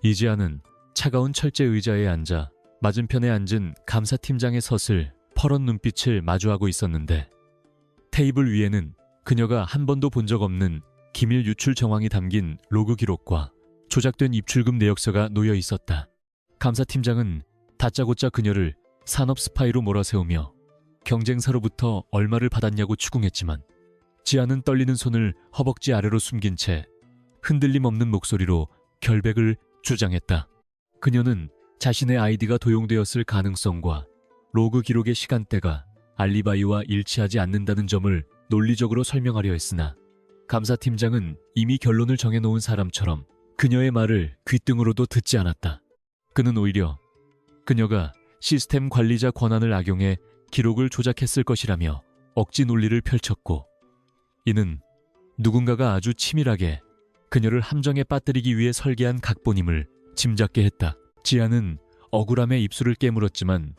이지아는 차가운 철제 의자에 앉아 맞은편에 앉은 감사팀장의 섯을 퍼런 눈빛을 마주하고 있었는데 테이블 위에는 그녀가 한 번도 본 적 없는 기밀 유출 정황이 담긴 로그 기록과 조작된 입출금 내역서가 놓여 있었다. 감사팀장은 다짜고짜 그녀를 산업 스파이로 몰아세우며 경쟁사로부터 얼마를 받았냐고 추궁했지만 지안은 떨리는 손을 허벅지 아래로 숨긴 채 흔들림 없는 목소리로 결백을 주장했다. 그녀는 자신의 아이디가 도용되었을 가능성과 로그 기록의 시간대가 알리바이와 일치하지 않는다는 점을 논리적으로 설명하려 했으나 감사팀장은 이미 결론을 정해놓은 사람처럼 그녀의 말을 귓등으로도 듣지 않았다. 그는 오히려 그녀가 시스템 관리자 권한을 악용해 기록을 조작했을 것이라며 억지 논리를 펼쳤고 이는 누군가가 아주 치밀하게 그녀를 함정에 빠뜨리기 위해 설계한 각본임을 짐작게 했다. 지안은 억울함에 입술을 깨물었지만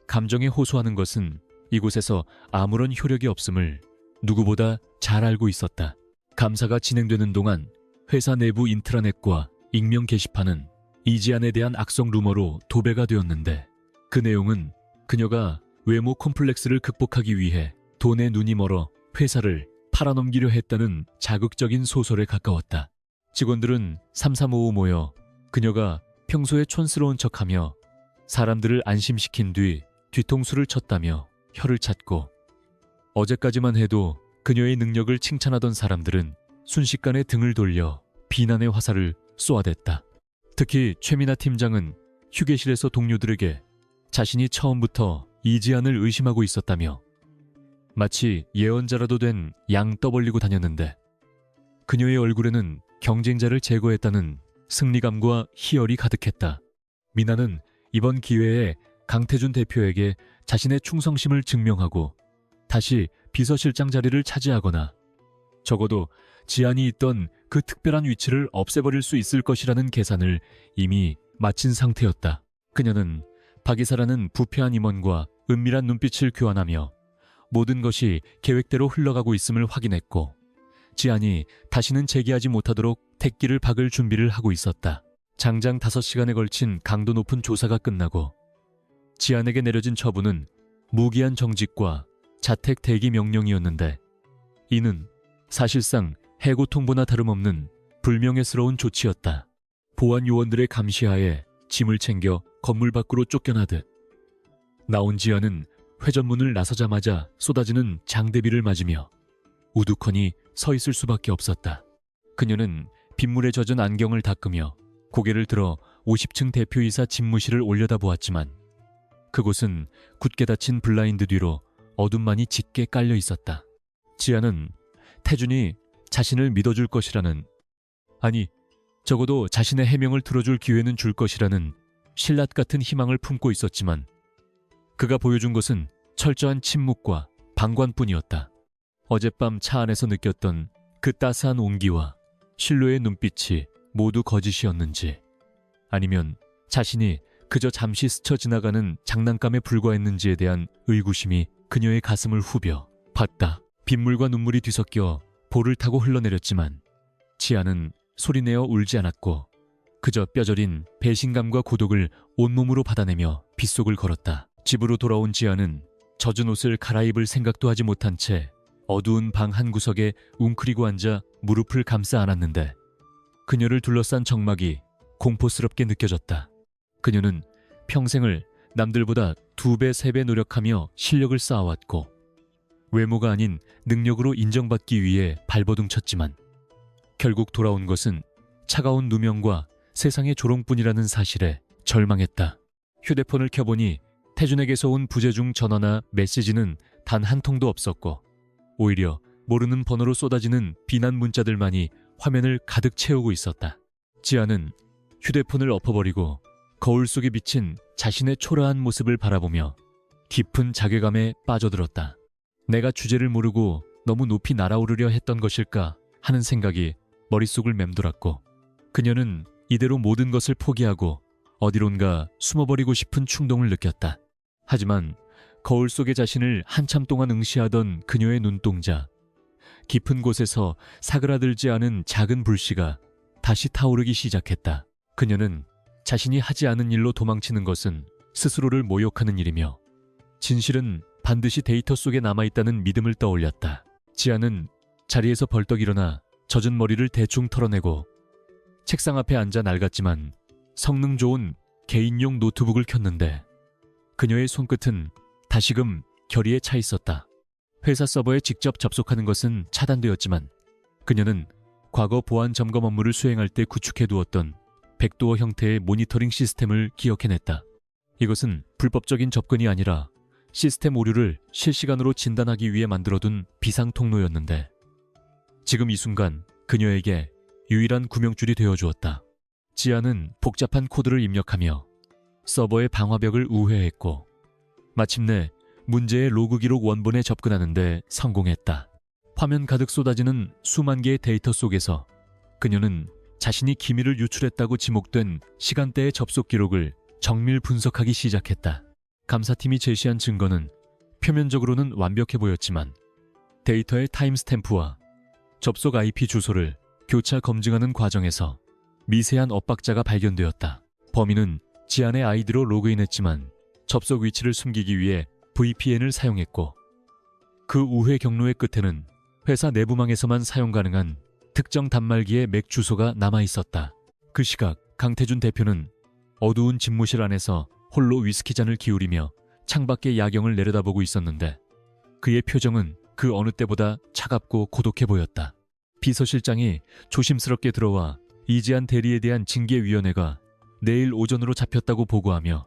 감정에 호소하는 것은 이곳에서 아무런 효력이 없음을 누구보다 잘 알고 있었다. 감사가 진행되는 동안 회사 내부 인트라넷과 익명 게시판은 이지안에 대한 악성 루머로 도배가 되었는데 그 내용은 그녀가 외모 콤플렉스를 극복하기 위해 돈에 눈이 멀어 회사를 팔아넘기려 했다는 자극적인 소설에 가까웠다. 직원들은 삼삼오오 모여 그녀가 평소에 촌스러운 척하며 사람들을 안심시킨 뒤 뒤통수를 쳤다며 혀를 찼고 어제까지만 해도 그녀의 능력을 칭찬하던 사람들은 순식간에 등을 돌려 비난의 화살을 쏘아댔다. 특히 최민아 팀장은 휴게실에서 동료들에게 자신이 처음부터 이지안을 의심하고 있었다며 마치 예언자라도 된 양 떠벌리고 다녔는데 그녀의 얼굴에는 경쟁자를 제거했다는 승리감과 희열이 가득했다. 미나는 이번 기회에 강태준 대표에게 자신의 충성심을 증명하고 다시 비서실장 자리를 차지하거나 적어도 지안이 있던 그 특별한 위치를 없애버릴 수 있을 것이라는 계산을 이미 마친 상태였다. 그녀는 박이사라는 부패한 임원과 은밀한 눈빛을 교환하며 모든 것이 계획대로 흘러가고 있음을 확인했고 지안이 다시는 재기하지 못하도록 택기를 박을 준비를 하고 있었다. 장장 5시간에 걸친 강도 높은 조사가 끝나고 지안에게 내려진 처분은 무기한 정직과 자택 대기 명령이었는데 이는 사실상 해고 통보나 다름없는 불명예스러운 조치였다. 보안 요원들의 감시하에 짐을 챙겨 건물 밖으로 쫓겨나듯 나온 지아는 회전문을 나서자마자 쏟아지는 장대비를 맞으며 우두커니 서 있을 수밖에 없었다. 그녀는 빗물에 젖은 안경을 닦으며 고개를 들어 50층 대표이사 집무실을 올려다보았지만 그곳은 굳게 닫힌 블라인드 뒤로 어둠만이 짙게 깔려 있었다. 지아는 태준이 자신을 믿어줄 것이라는, 아니 적어도 자신의 해명을 들어줄 기회는 줄 것이라는 신라 같은 희망을 품고 있었지만 그가 보여준 것은 철저한 침묵과 방관뿐이었다. 어젯밤 차 안에서 느꼈던 그 따스한 온기와 신로의 눈빛이 모두 거짓이었는지, 아니면 자신이 그저 잠시 스쳐 지나가는 장난감에 불과했는지에 대한 의구심이 그녀의 가슴을 후벼 봤다. 빗물과 눈물이 뒤섞여 볼을 타고 흘러내렸지만 지아는 소리내어 울지 않았고 그저 뼈저린 배신감과 고독을 온몸으로 받아내며 빗속을 걸었다. 집으로 돌아온 지아는 젖은 옷을 갈아입을 생각도 하지 못한 채 어두운 방 한 구석에 웅크리고 앉아 무릎을 감싸 안았는데 그녀를 둘러싼 정막이 공포스럽게 느껴졌다. 그녀는 평생을 남들보다 2배, 3배 노력하며 실력을 쌓아왔고 외모가 아닌 능력으로 인정받기 위해 발버둥 쳤지만 결국 돌아온 것은 차가운 누명과 세상의 조롱뿐이라는 사실에 절망했다. 휴대폰을 켜보니 태준에게서 온 부재중 전화나 메시지는 단 한 통도 없었고 오히려 모르는 번호로 쏟아지는 비난 문자들만이 화면을 가득 채우고 있었다. 지아는 휴대폰을 엎어버리고 거울 속에 비친 자신의 초라한 모습을 바라보며 깊은 자괴감에 빠져들었다. 내가 주제를 모르고 너무 높이 날아오르려 했던 것일까 하는 생각이 머릿속을 맴돌았고 그녀는 이대로 모든 것을 포기하고 어디론가 숨어버리고 싶은 충동을 느꼈다. 하지만 거울 속의 자신을 한참 동안 응시하던 그녀의 눈동자, 깊은 곳에서 사그라들지 않은 작은 불씨가 다시 타오르기 시작했다. 그녀는 자신이 하지 않은 일로 도망치는 것은 스스로를 모욕하는 일이며 진실은 반드시 데이터 속에 남아있다는 믿음을 떠올렸다. 지아는 자리에서 벌떡 일어나 젖은 머리를 대충 털어내고 책상 앞에 앉아 낡았지만 성능 좋은 개인용 노트북을 켰는데 그녀의 손끝은 다시금 결의에 차 있었다. 회사 서버에 직접 접속하는 것은 차단되었지만 그녀는 과거 보안 점검 업무를 수행할 때 구축해두었던 백도어 형태의 모니터링 시스템을 기억해냈다. 이것은 불법적인 접근이 아니라 시스템 오류를 실시간으로 진단하기 위해 만들어둔 비상 통로였는데 지금 이 순간 그녀에게 유일한 구명줄이 되어주었다. 지아는 복잡한 코드를 입력하며 서버의 방화벽을 우회했고 마침내 문제의 로그 기록 원본에 접근하는데 성공했다. 화면 가득 쏟아지는 수만 개의 데이터 속에서 그녀는 자신이 기밀을 유출했다고 지목된 시간대의 접속 기록을 정밀 분석하기 시작했다. 감사팀이 제시한 증거는 표면적으로는 완벽해 보였지만 데이터의 타임스탬프와 접속 IP 주소를 교차 검증하는 과정에서 미세한 엇박자가 발견되었다. 범인은 지안의 아이디로 로그인했지만 접속 위치를 숨기기 위해 VPN을 사용했고 그 우회 경로의 끝에는 회사 내부망에서만 사용 가능한 특정 단말기의 맥 주소가 남아있었다. 그 시각 강태준 대표는 어두운 집무실 안에서 홀로 위스키잔을 기울이며 창밖의 야경을 내려다보고 있었는데 그의 표정은 그 어느 때보다 차갑고 고독해 보였다. 비서실장이 조심스럽게 들어와 이지한 대리에 대한 징계위원회가 내일 오전으로 잡혔다고 보고하며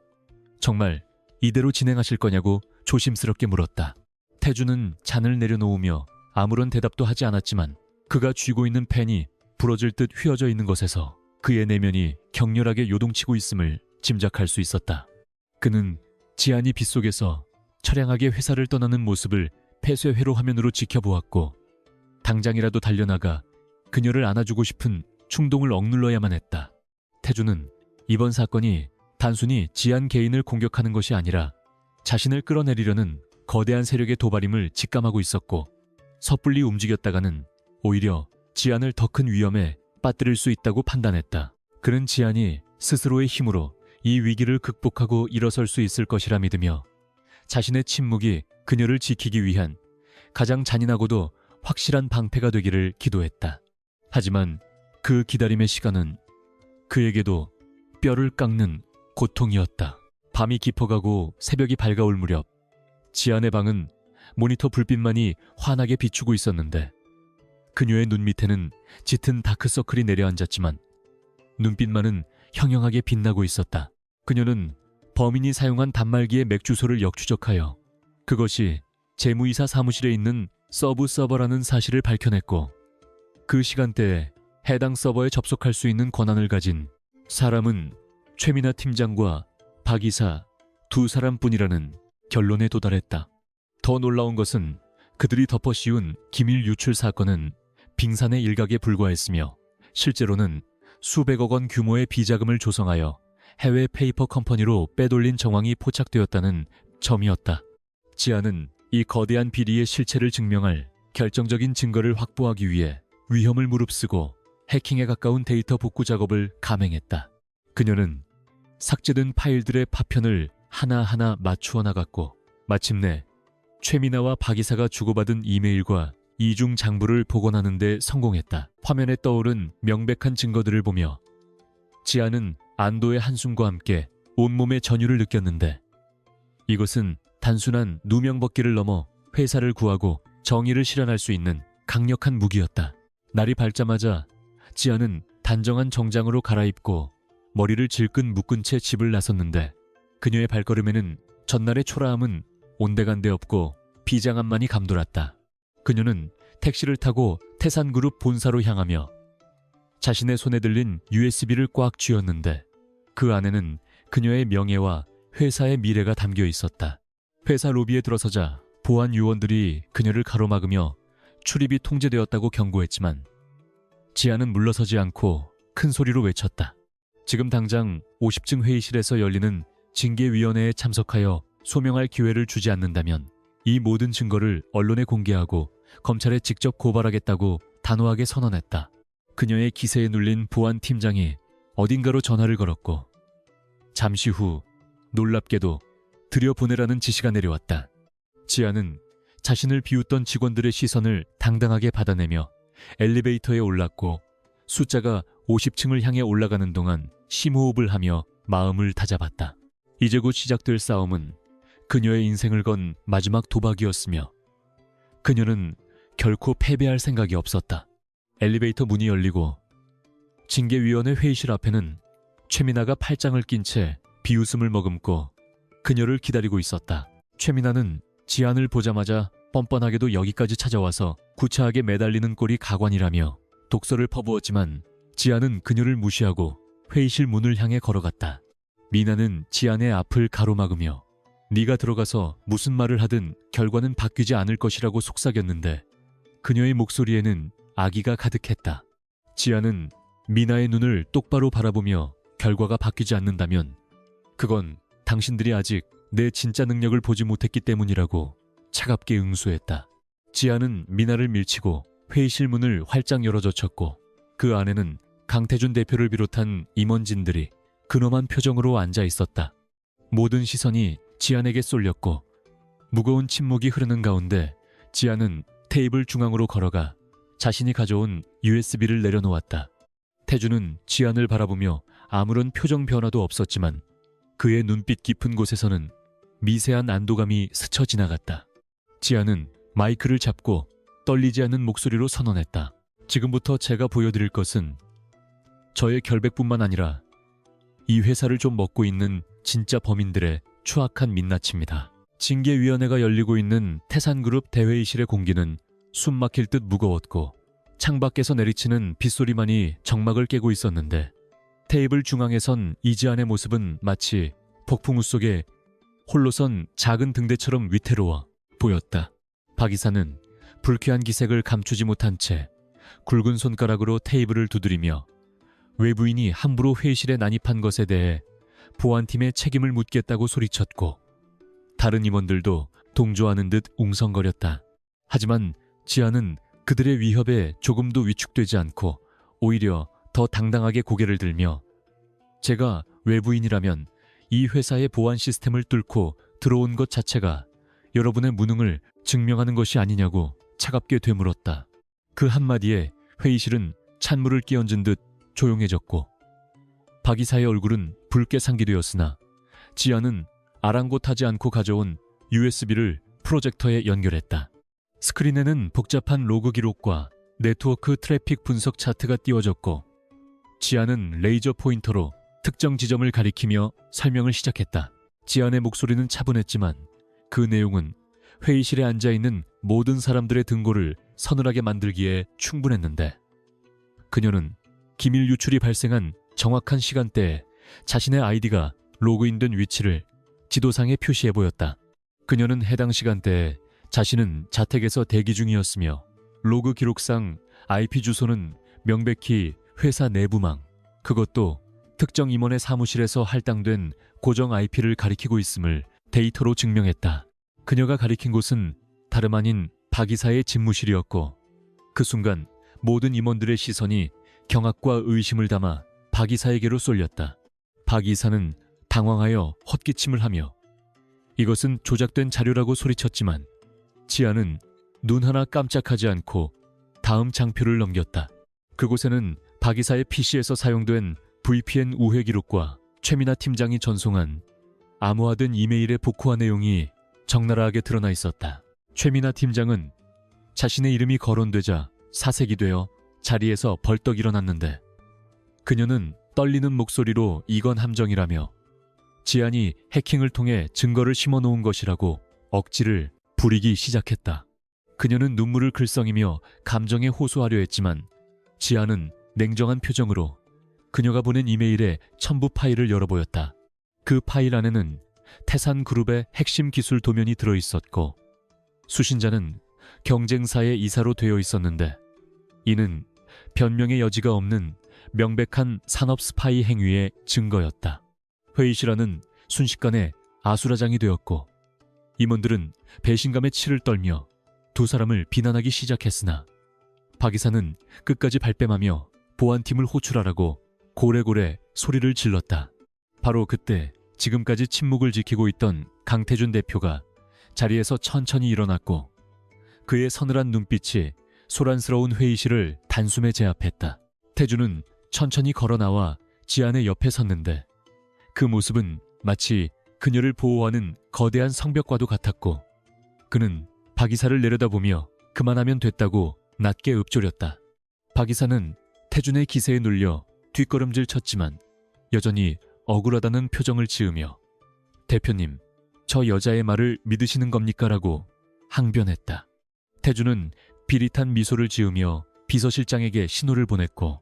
정말 이대로 진행하실 거냐고 조심스럽게 물었다. 태준은 잔을 내려놓으며 아무런 대답도 하지 않았지만 그가 쥐고 있는 펜이 부러질 듯 휘어져 있는 것에서 그의 내면이 격렬하게 요동치고 있음을 짐작할 수 있었다. 그는 지안이 빗속에서 처량하게 회사를 떠나는 모습을 폐쇄 회로 화면으로 지켜보았고 당장이라도 달려나가 그녀를 안아주고 싶은 충동을 억눌러야만 했다. 태준은 이번 사건이 단순히 지안 개인을 공격하는 것이 아니라 자신을 끌어내리려는 거대한 세력의 도발임을 직감하고 있었고 섣불리 움직였다가는 오히려 지안을 더 큰 위험에 빠뜨릴 수 있다고 판단했다. 그는 지안이 스스로의 힘으로 이 위기를 극복하고 일어설 수 있을 것이라 믿으며 자신의 침묵이 그녀를 지키기 위한 가장 잔인하고도 확실한 방패가 되기를 기도했다. 하지만 그 기다림의 시간은 그에게도 뼈를 깎는 고통이었다. 밤이 깊어가고 새벽이 밝아올 무렵 지안의 방은 모니터 불빛만이 환하게 비추고 있었는데 그녀의 눈 밑에는 짙은 다크서클이 내려앉았지만 눈빛만은 형형하게 빛나고 있었다. 그녀는 범인이 사용한 단말기의 맥주소를 역추적하여 그것이 재무이사 사무실에 있는 서브 서버라는 사실을 밝혀냈고 그 시간대에 해당 서버에 접속할 수 있는 권한을 가진 사람은 최민아 팀장과 박 이사 두 사람뿐이라는 결론에 도달했다. 더 놀라운 것은 그들이 덮어씌운 기밀 유출 사건은 빙산의 일각에 불과했으며 실제로는 수백억 원 규모의 비자금을 조성하여 해외 페이퍼 컴퍼니로 빼돌린 정황이 포착되었다는 점이었다. 지안은 이 거대한 비리의 실체를 증명할 결정적인 증거를 확보하기 위해 위험을 무릅쓰고 해킹에 가까운 데이터 복구 작업을 감행했다. 그녀는 삭제된 파일들의 파편을 하나하나 맞추어 나갔고 마침내 최민아와 박 이사가 주고받은 이메일과 이중 장부를 복원하는 데 성공했다. 화면에 떠오른 명백한 증거들을 보며 지안은 안도의 한숨과 함께 온몸의 전율을 느꼈는데 이것은 단순한 누명 벗기를 넘어 회사를 구하고 정의를 실현할 수 있는 강력한 무기였다. 날이 밝자마자 지안은 단정한 정장으로 갈아입고 머리를 질끈 묶은 채 집을 나섰는데 그녀의 발걸음에는 전날의 초라함은 온데간데 없고 비장함만이 감돌았다. 그녀는 택시를 타고 태산그룹 본사로 향하며 자신의 손에 들린 USB를 꽉 쥐었는데 그 안에는 그녀의 명예와 회사의 미래가 담겨 있었다. 회사 로비에 들어서자 보안 요원들이 그녀를 가로막으며 출입이 통제되었다고 경고했지만 지안은 물러서지 않고 큰 소리로 외쳤다. 지금 당장 50층 회의실에서 열리는 징계위원회에 참석하여 소명할 기회를 주지 않는다면 이 모든 증거를 언론에 공개하고 검찰에 직접 고발하겠다고 단호하게 선언했다. 그녀의 기세에 눌린 보안팀장이 어딘가로 전화를 걸었고 잠시 후 놀랍게도 들여보내라는 지시가 내려왔다. 지안은 자신을 비웃던 직원들의 시선을 당당하게 받아내며 엘리베이터에 올랐고 숫자가 50층을 향해 올라가는 동안 심호흡을 하며 마음을 다잡았다. 이제 곧 시작될 싸움은 그녀의 인생을 건 마지막 도박이었으며 그녀는 결코 패배할 생각이 없었다. 엘리베이터 문이 열리고 징계위원회 회의실 앞에는 최민아가 팔짱을 낀 채 비웃음을 머금고 그녀를 기다리고 있었다. 최민아는 지안을 보자마자 뻔뻔하게도 여기까지 찾아와서 구차하게 매달리는 꼴이 가관이라며 독서를 퍼부었지만 지안은 그녀를 무시하고 회의실 문을 향해 걸어갔다. 미나는 지안의 앞을 가로막으며 네가 들어가서 무슨 말을 하든 결과는 바뀌지 않을 것이라고 속삭였는데 그녀의 목소리에는 악의가 가득했다. 지안은 미나의 눈을 똑바로 바라보며 결과가 바뀌지 않는다면 그건 당신들이 아직 내 진짜 능력을 보지 못했기 때문이라고 차갑게 응수했다. 지안은 미나를 밀치고 회의실 문을 활짝 열어젖혔고 그 안에는 강태준 대표를 비롯한 임원진들이 근엄한 표정으로 앉아 있었다. 모든 시선이 지안에게 쏠렸고 무거운 침묵이 흐르는 가운데 지안은 테이블 중앙으로 걸어가 자신이 가져온 USB를 내려놓았다. 태준은 지안을 바라보며 아무런 표정 변화도 없었지만 그의 눈빛 깊은 곳에서는 미세한 안도감이 스쳐 지나갔다. 지안은 마이크를 잡고 떨리지 않는 목소리로 선언했다. 지금부터 제가 보여드릴 것은 저의 결백뿐만 아니라 이 회사를 좀 먹고 있는 진짜 범인들의 추악한 민낯입니다. 징계위원회가 열리고 있는 태산그룹 대회의실의 공기는 숨 막힐 듯 무거웠고 창밖에서 내리치는 빗소리만이 정막을 깨고 있었는데 테이블 중앙에 선 이지안의 모습은 마치 폭풍우 속에 홀로 선 작은 등대처럼 위태로워 보였다. 박 이사는 불쾌한 기색을 감추지 못한 채 굵은 손가락으로 테이블을 두드리며 외부인이 함부로 회의실에 난입한 것에 대해 보안팀에 책임을 묻겠다고 소리쳤고 다른 임원들도 동조하는 듯 웅성거렸다. 하지만 지안은 그들의 위협에 조금도 위축되지 않고 오히려 더 당당하게 고개를 들며 제가 외부인이라면 이 회사의 보안 시스템을 뚫고 들어온 것 자체가 여러분의 무능을 증명하는 것이 아니냐고 차갑게 되물었다. 그 한마디에 회의실은 찬물을 끼얹은 듯 조용해졌고 박 이사의 얼굴은 붉게 상기되었으나 지아는 아랑곳하지 않고 가져온 USB를 프로젝터에 연결했다. 스크린에는 복잡한 로그 기록과 네트워크 트래픽 분석 차트가 띄워졌고 지아는 레이저 포인터로 특정 지점을 가리키며 설명을 시작했다. 지안의 목소리는 차분했지만 그 내용은 회의실에 앉아있는 모든 사람들의 등골을 서늘하게 만들기에 충분했는데 그녀는 기밀 유출이 발생한 정확한 시간대에 자신의 아이디가 로그인된 위치를 지도상에 표시해 보였다. 그녀는 해당 시간대에 자신은 자택에서 대기 중이었으며 로그 기록상 IP 주소는 명백히 회사 내부망, 그것도 특정 임원의 사무실에서 할당된 고정 IP를 가리키고 있음을 데이터로 증명했다. 그녀가 가리킨 곳은 다름 아닌 박 이사의 집무실이었고 그 순간 모든 임원들의 시선이 경악과 의심을 담아 박 이사에게로 쏠렸다. 박 이사는 당황하여 헛기침을 하며 이것은 조작된 자료라고 소리쳤지만 지아는 눈 하나 깜짝하지 않고 다음 장표를 넘겼다. 그곳에는 박 이사의 PC에서 사용된 VPN 우회 기록과 최민아 팀장이 전송한 암호화된 이메일의 복호화 내용이 적나라하게 드러나 있었다. 최민아 팀장은 자신의 이름이 거론되자 사색이 되어 자리에서 벌떡 일어났는데 그녀는 떨리는 목소리로 이건 함정이라며 지안이 해킹을 통해 증거를 심어놓은 것이라고 억지를 부리기 시작했다. 그녀는 눈물을 글썽이며 감정에 호소하려 했지만 지안은 냉정한 표정으로 그녀가 보낸 이메일의 첨부 파일을 열어보였다. 그 파일 안에는 태산그룹의 핵심 기술 도면이 들어있었고 수신자는 경쟁사의 이사로 되어 있었는데 이는 변명의 여지가 없는 명백한 산업 스파이 행위의 증거였다. 회의실 안은 순식간에 아수라장이 되었고 임원들은 배신감에 치를 떨며 두 사람을 비난하기 시작했으나 박 이사는 끝까지 발뺌하며 보안팀을 호출하라고 고래고래 소리를 질렀다. 바로 그때 지금까지 침묵을 지키고 있던 강태준 대표가 자리에서 천천히 일어났고 그의 서늘한 눈빛이 소란스러운 회의실을 단숨에 제압했다. 태준은 천천히 걸어나와 지안의 옆에 섰는데 그 모습은 마치 그녀를 보호하는 거대한 성벽과도 같았고 그는 박 이사를 내려다보며 그만하면 됐다고 낮게 읊조렸다. 박 이사는 태준의 기세에 눌려 뒷걸음질 쳤지만 여전히 억울하다는 표정을 지으며 대표님, 저 여자의 말을 믿으시는 겁니까? 라고 항변했다. 태준은 비릿한 미소를 지으며 비서실장에게 신호를 보냈고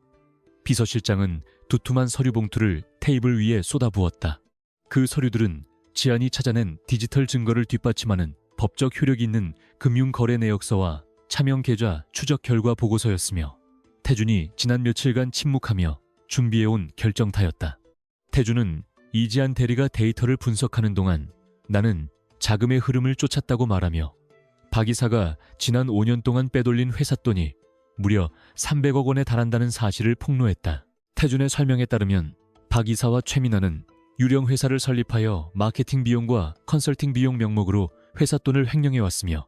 비서실장은 두툼한 서류 봉투를 테이블 위에 쏟아부었다. 그 서류들은 지안이 찾아낸 디지털 증거를 뒷받침하는 법적 효력이 있는 금융거래 내역서와 차명 계좌 추적 결과 보고서였으며 태준이 지난 며칠간 침묵하며 준비해온 결정타였다. 태준은 이지한 대리가 데이터를 분석하는 동안 나는 자금의 흐름을 쫓았다고 말하며 박 이사가 지난 5년 동안 빼돌린 회사 돈이 무려 300억 원에 달한다는 사실을 폭로했다. 태준의 설명에 따르면 박 이사와 최민아는 유령 회사를 설립하여 마케팅 비용과 컨설팅 비용 명목으로 회사 돈을 횡령해왔으며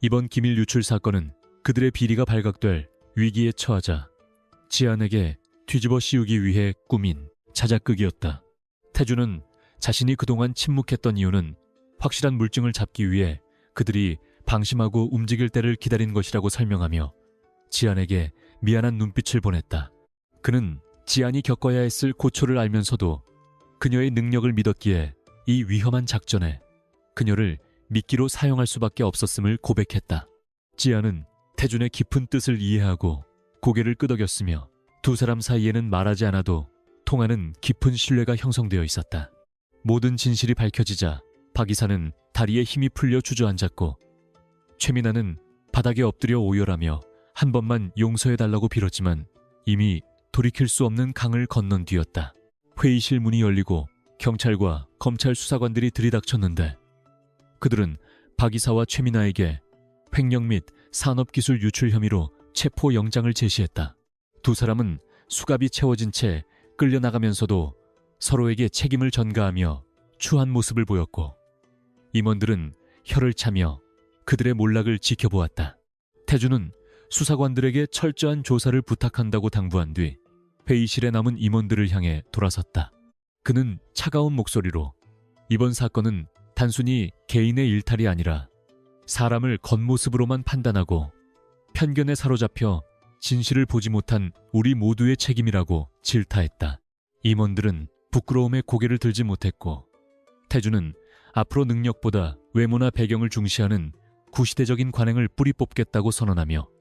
이번 기밀 유출 사건은 그들의 비리가 발각될 위기에 처하자 지안에게 뒤집어 씌우기 위해 꾸민 자작극이었다. 태준은 자신이 그동안 침묵했던 이유는 확실한 물증을 잡기 위해 그들이 방심하고 움직일 때를 기다린 것이라고 설명하며 지안에게 미안한 눈빛을 보냈다. 그는 지안이 겪어야 했을 고초를 알면서도 그녀의 능력을 믿었기에 이 위험한 작전에 그녀를 미끼로 사용할 수밖에 없었음을 고백했다. 지안은 태준의 깊은 뜻을 이해하고 고개를 끄덕였으며 두 사람 사이에는 말하지 않아도 통하는 깊은 신뢰가 형성되어 있었다. 모든 진실이 밝혀지자 박 이사는 다리에 힘이 풀려 주저앉았고 최민아는 바닥에 엎드려 오열하며 한 번만 용서해달라고 빌었지만 이미 돌이킬 수 없는 강을 건넌 뒤였다. 회의실 문이 열리고 경찰과 검찰 수사관들이 들이닥쳤는데 그들은 박 이사와 최민아에게 횡령 및 산업기술 유출 혐의로 체포영장을 제시했다. 두 사람은 수갑이 채워진 채 끌려나가면서도 서로에게 책임을 전가하며 추한 모습을 보였고 임원들은 혀를 차며 그들의 몰락을 지켜보았다. 태준은 수사관들에게 철저한 조사를 부탁한다고 당부한 뒤 회의실에 남은 임원들을 향해 돌아섰다. 그는 차가운 목소리로 이번 사건은 단순히 개인의 일탈이 아니라 사람을 겉모습으로만 판단하고 편견에 사로잡혀 진실을 보지 못한 우리 모두의 책임이라고 질타했다. 임원들은 부끄러움에 고개를 들지 못했고 태주는 앞으로 능력보다 외모나 배경을 중시하는 구시대적인 관행을 뿌리 뽑겠다고 선언하며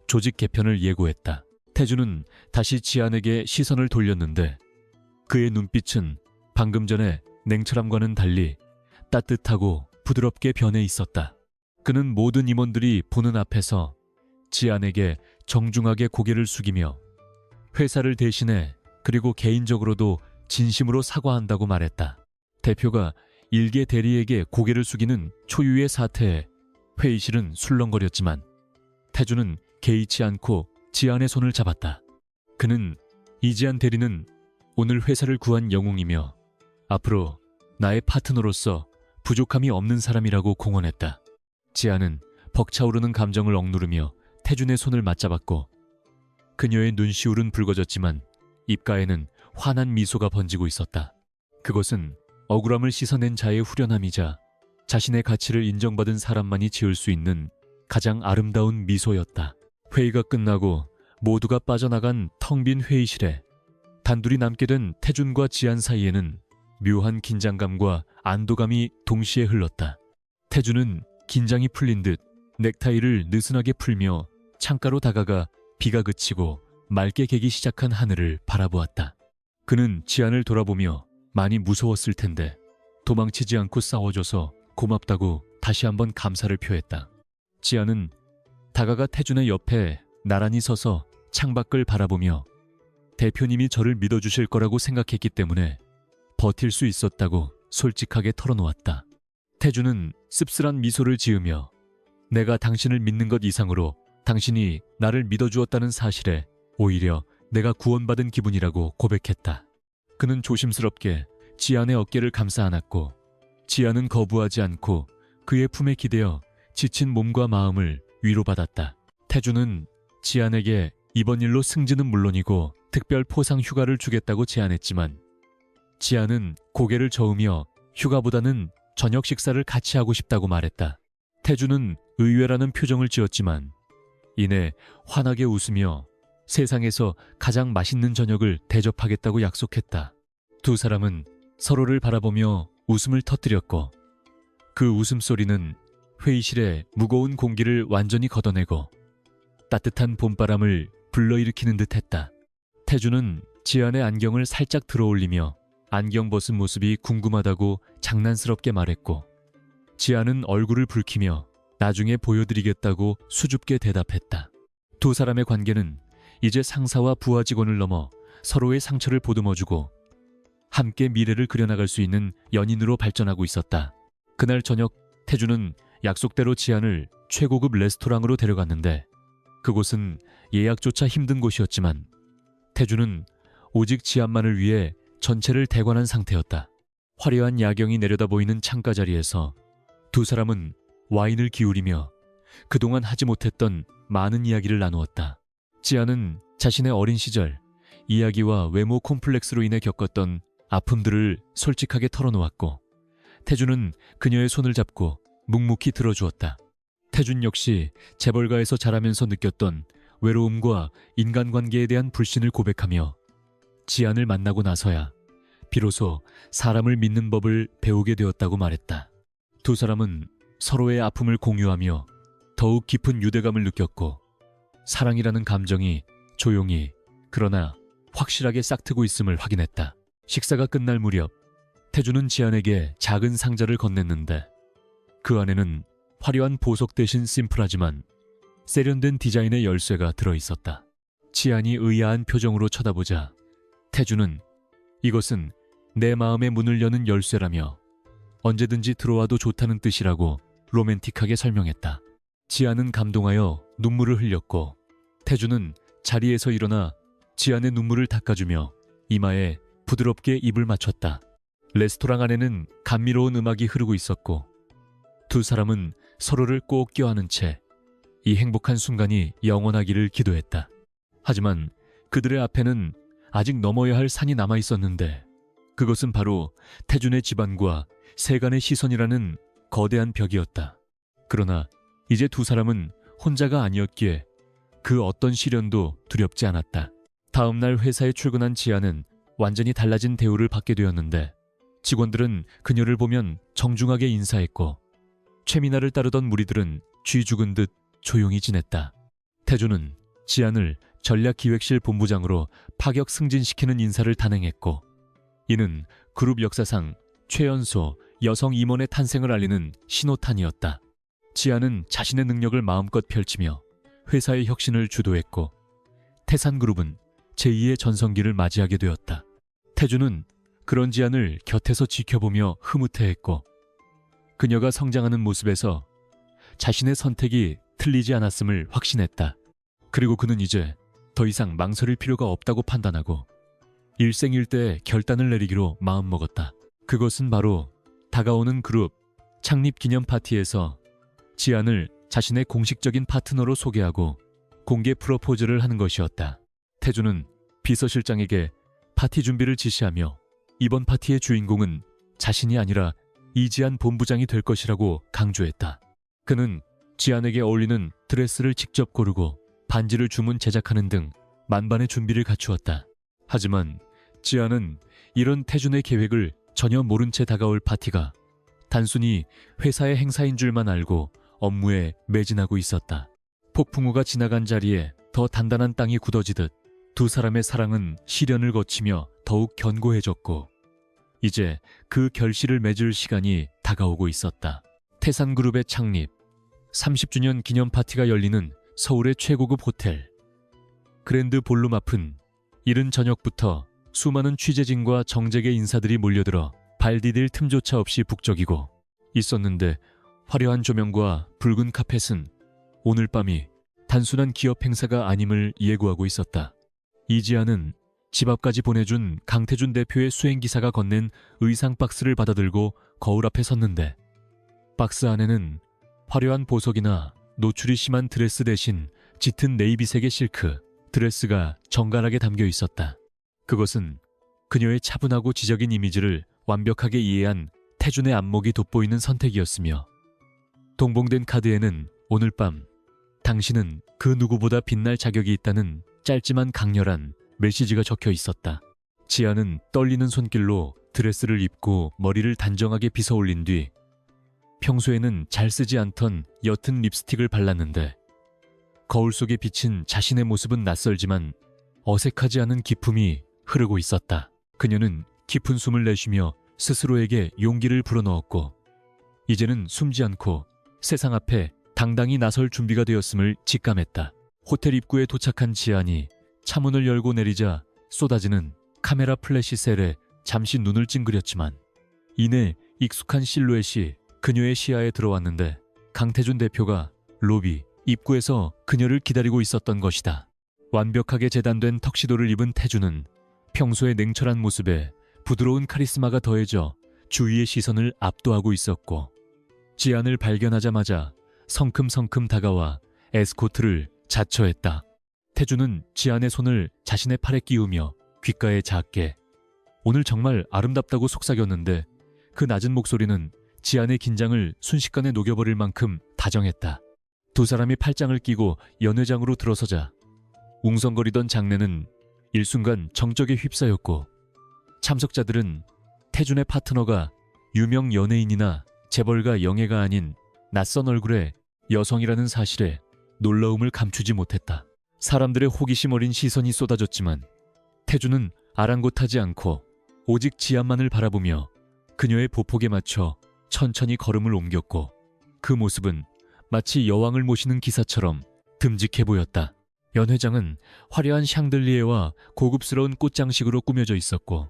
조직 개편을 예고했다. 태주는 다시 지안에게 시선을 돌렸는데 그의 눈빛은 방금 전에 냉철함과는 달리 따뜻하고 부드럽게 변해 있었다. 그는 모든 임원들이 보는 앞에서 지안에게 정중하게 고개를 숙이며 회사를 대신해 그리고 개인적으로도 진심으로 사과한다고 말했다. 대표가 일개 대리에게 고개를 숙이는 초유의 사태에 회의실은 술렁거렸지만 태주는 개의치 않고 지안의 손을 잡았다. 그는 이지안 대리는 오늘 회사를 구한 영웅이며 앞으로 나의 파트너로서 부족함이 없는 사람이라고 공언했다. 지안은 벅차오르는 감정을 억누르며 태준의 손을 맞잡았고 그녀의 눈시울은 붉어졌지만 입가에는 환한 미소가 번지고 있었다. 그것은 억울함을 씻어낸 자의 후련함이자 자신의 가치를 인정받은 사람만이 지을 수 있는 가장 아름다운 미소였다. 회의가 끝나고 모두가 빠져나간 텅 빈 회의실에 단둘이 남게 된 태준과 지안 사이에는 묘한 긴장감과 안도감이 동시에 흘렀다. 태준은 긴장이 풀린 듯 넥타이를 느슨하게 풀며 창가로 다가가 비가 그치고 맑게 개기 시작한 하늘을 바라보았다. 그는 지안을 돌아보며 많이 무서웠을 텐데 도망치지 않고 싸워줘서 고맙다고 다시 한번 감사를 표했다. 지안은 다가가 태준의 옆에 나란히 서서 창밖을 바라보며 대표님이 저를 믿어주실 거라고 생각했기 때문에 버틸 수 있었다고 솔직하게 털어놓았다. 태준은 씁쓸한 미소를 지으며 내가 당신을 믿는 것 이상으로 당신이 나를 믿어주었다는 사실에 오히려 내가 구원받은 기분이라고 고백했다. 그는 조심스럽게 지안의 어깨를 감싸 안았고 지안은 거부하지 않고 그의 품에 기대어 지친 몸과 마음을 위로받았다. 태준은 지안에게 이번 일로 승진은 물론이고 특별 포상 휴가를 주겠다고 제안했지만 지안은 고개를 저으며 휴가보다는 저녁 식사를 같이 하고 싶다고 말했다. 태준은 의외라는 표정을 지었지만 이내 환하게 웃으며 세상에서 가장 맛있는 저녁을 대접하겠다고 약속했다. 두 사람은 서로를 바라보며 웃음을 터뜨렸고 그 웃음소리는 회의실의 무거운 공기를 완전히 걷어내고 따뜻한 봄바람을 불러일으키는 듯했다. 태준은 지안의 안경을 살짝 들어올리며 안경 벗은 모습이 궁금하다고 장난스럽게 말했고 지안은 얼굴을 붉히며 나중에 보여드리겠다고 수줍게 대답했다. 두 사람의 관계는 이제 상사와 부하 직원을 넘어 서로의 상처를 보듬어주고 함께 미래를 그려나갈 수 있는 연인으로 발전하고 있었다. 그날 저녁 태준은 약속대로 지안을 최고급 레스토랑으로 데려갔는데 그곳은 예약조차 힘든 곳이었지만 태준은 오직 지안만을 위해 전체를 대관한 상태였다. 화려한 야경이 내려다 보이는 창가 자리에서 두 사람은 와인을 기울이며 그동안 하지 못했던 많은 이야기를 나누었다. 지안은 자신의 어린 시절 이야기와 외모 콤플렉스로 인해 겪었던 아픔들을 솔직하게 털어놓았고 태준은 그녀의 손을 잡고 묵묵히 들어주었다. 태준 역시 재벌가에서 자라면서 느꼈던 외로움과 인간관계에 대한 불신을 고백하며 지안을 만나고 나서야 비로소 사람을 믿는 법을 배우게 되었다고 말했다. 두 사람은 서로의 아픔을 공유하며 더욱 깊은 유대감을 느꼈고 사랑이라는 감정이 조용히 그러나 확실하게 싹트고 있음을 확인했다. 식사가 끝날 무렵 태준은 지안에게 작은 상자를 건넸는데 그 안에는 화려한 보석 대신 심플하지만 세련된 디자인의 열쇠가 들어있었다. 지안이 의아한 표정으로 쳐다보자 태준은 이것은 내 마음의 문을 여는 열쇠라며 언제든지 들어와도 좋다는 뜻이라고 로맨틱하게 설명했다. 지안은 감동하여 눈물을 흘렸고 태준은 자리에서 일어나 지안의 눈물을 닦아주며 이마에 부드럽게 입을 맞췄다. 레스토랑 안에는 감미로운 음악이 흐르고 있었고 두 사람은 서로를 꼭 껴안은 채 이 행복한 순간이 영원하기를 기도했다. 하지만 그들의 앞에는 아직 넘어야 할 산이 남아 있었는데 그것은 바로 태준의 집안과 세간의 시선이라는 거대한 벽이었다. 그러나 이제 두 사람은 혼자가 아니었기에 그 어떤 시련도 두렵지 않았다. 다음 날 회사에 출근한 지아는 완전히 달라진 대우를 받게 되었는데 직원들은 그녀를 보면 정중하게 인사했고 최미나를 따르던 무리들은 쥐 죽은 듯 조용히 지냈다. 태준은 지안을 전략기획실 본부장으로 파격 승진시키는 인사를 단행했고 이는 그룹 역사상 최연소 여성 임원의 탄생을 알리는 신호탄이었다. 지안은 자신의 능력을 마음껏 펼치며 회사의 혁신을 주도했고 태산그룹은 제2의 전성기를 맞이하게 되었다. 태준은 그런 지안을 곁에서 지켜보며 흐뭇해했고 그녀가 성장하는 모습에서 자신의 선택이 틀리지 않았음을 확신했다. 그리고 그는 이제 더 이상 망설일 필요가 없다고 판단하고 일생일대의 결단을 내리기로 마음먹었다. 그것은 바로 다가오는 그룹 창립 기념 파티에서 지안을 자신의 공식적인 파트너로 소개하고 공개 프로포즈를 하는 것이었다. 태준은 비서실장에게 파티 준비를 지시하며 이번 파티의 주인공은 자신이 아니라 이지안 본부장이 될 것이라고 강조했다. 그는 지안에게 어울리는 드레스를 직접 고르고 반지를 주문 제작하는 등 만반의 준비를 갖추었다. 하지만 지안은 이런 태준의 계획을 전혀 모른 채 다가올 파티가 단순히 회사의 행사인 줄만 알고 업무에 매진하고 있었다. 폭풍우가 지나간 자리에 더 단단한 땅이 굳어지듯 두 사람의 사랑은 시련을 거치며 더욱 견고해졌고 이제 그 결실을 맺을 시간이 다가오고 있었다. 태산그룹의 창립 30주년 기념 파티가 열리는 서울의 최고급 호텔 그랜드 볼룸 앞은 이른 저녁부터 수많은 취재진과 정재계 인사들이 몰려들어 발 디딜 틈조차 없이 북적이고 있었는데 화려한 조명과 붉은 카펫은 오늘 밤이 단순한 기업 행사가 아님을 예고하고 있었다. 이지아는 집 앞까지 보내준 강태준 대표의 수행기사가 건넨 의상 박스를 받아들고 거울 앞에 섰는데 박스 안에는 화려한 보석이나 노출이 심한 드레스 대신 짙은 네이비색의 실크 드레스가 정갈하게 담겨 있었다. 그것은 그녀의 차분하고 지적인 이미지를 완벽하게 이해한 태준의 안목이 돋보이는 선택이었으며 동봉된 카드에는 오늘 밤 당신은 그 누구보다 빛날 자격이 있다는 짧지만 강렬한 메시지가 적혀 있었다. 지아는 떨리는 손길로 드레스를 입고 머리를 단정하게 빗어 올린 뒤 평소에는 잘 쓰지 않던 옅은 립스틱을 발랐는데 거울 속에 비친 자신의 모습은 낯설지만 어색하지 않은 기품이 흐르고 있었다. 그녀는 깊은 숨을 내쉬며 스스로에게 용기를 불어넣었고 이제는 숨지 않고 세상 앞에 당당히 나설 준비가 되었음을 직감했다. 호텔 입구에 도착한 지안이 차문을 열고 내리자 쏟아지는 카메라 플래시 셀에 잠시 눈을 찡그렸지만 이내 익숙한 실루엣이 그녀의 시야에 들어왔는데 강태준 대표가 로비 입구에서 그녀를 기다리고 있었던 것이다. 완벽하게 재단된 턱시도를 입은 태준은 평소의 냉철한 모습에 부드러운 카리스마가 더해져 주위의 시선을 압도하고 있었고 지안을 발견하자마자 성큼성큼 다가와 에스코트를 자처했다. 태준은 지안의 손을 자신의 팔에 끼우며 귓가에 작게 오늘 정말 아름답다고 속삭였는데 그 낮은 목소리는 지안의 긴장을 순식간에 녹여버릴 만큼 다정했다. 두 사람이 팔짱을 끼고 연회장으로 들어서자 웅성거리던 장내는 일순간 정적에 휩싸였고 참석자들은 태준의 파트너가 유명 연예인이나 재벌가 영예가 아닌 낯선 얼굴의 여성이라는 사실에 놀라움을 감추지 못했다. 사람들의 호기심 어린 시선이 쏟아졌지만 태준은 아랑곳하지 않고 오직 지안만을 바라보며 그녀의 보폭에 맞춰 천천히 걸음을 옮겼고 그 모습은 마치 여왕을 모시는 기사처럼 듬직해 보였다. 연회장은 화려한 샹들리에와 고급스러운 꽃장식으로 꾸며져 있었고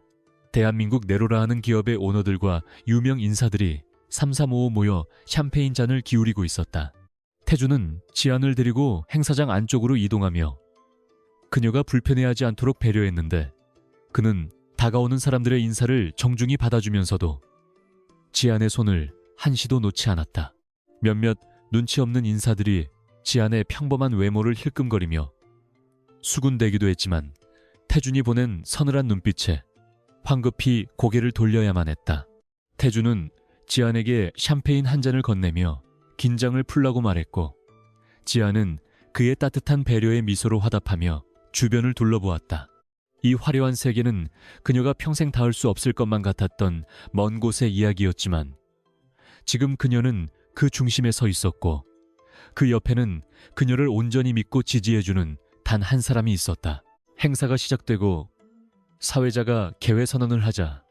대한민국 네로라 하는 기업의 오너들과 유명 인사들이 삼삼오오 모여 샴페인 잔을 기울이고 있었다. 태준은 지안을 데리고 행사장 안쪽으로 이동하며 그녀가 불편해하지 않도록 배려했는데 그는 다가오는 사람들의 인사를 정중히 받아주면서도 지안의 손을 한시도 놓지 않았다. 몇몇 눈치 없는 인사들이 지안의 평범한 외모를 힐끔거리며 수군대기도 했지만 태준이 보낸 서늘한 눈빛에 황급히 고개를 돌려야만 했다. 태준은 지안에게 샴페인 한 잔을 건네며 긴장을 풀라고 말했고, 지안은 그의 따뜻한 배려의 미소로 화답하며 주변을 둘러보았다. 이 화려한 세계는 그녀가 평생 닿을 수 없을 것만 같았던 먼 곳의 이야기였지만 지금 그녀는 그 중심에 서 있었고 그 옆에는 그녀를 온전히 믿고 지지해주는 단 한 사람이 있었다. 행사가 시작되고 사회자가 개회 선언을 하자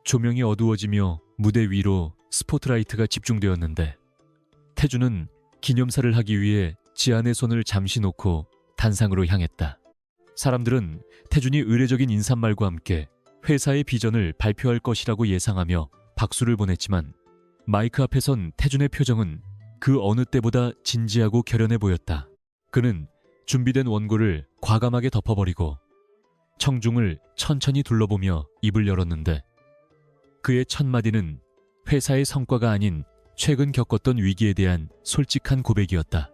조명이 어두워지며 무대 위로 스포트라이트가 집중되었는데 태준은 기념사를 하기 위해 지안의 손을 잠시 놓고 단상으로 향했다. 사람들은 태준이 의례적인 인사말과 함께 회사의 비전을 발표할 것이라고 예상하며 박수를 보냈지만 마이크 앞에 선 태준의 표정은 그 어느 때보다 진지하고 결연해 보였다. 그는 준비된 원고를 과감하게 덮어버리고 청중을 천천히 둘러보며 입을 열었는데 그의 첫 마디는 회사의 성과가 아닌 최근 겪었던 위기에 대한 솔직한 고백이었다.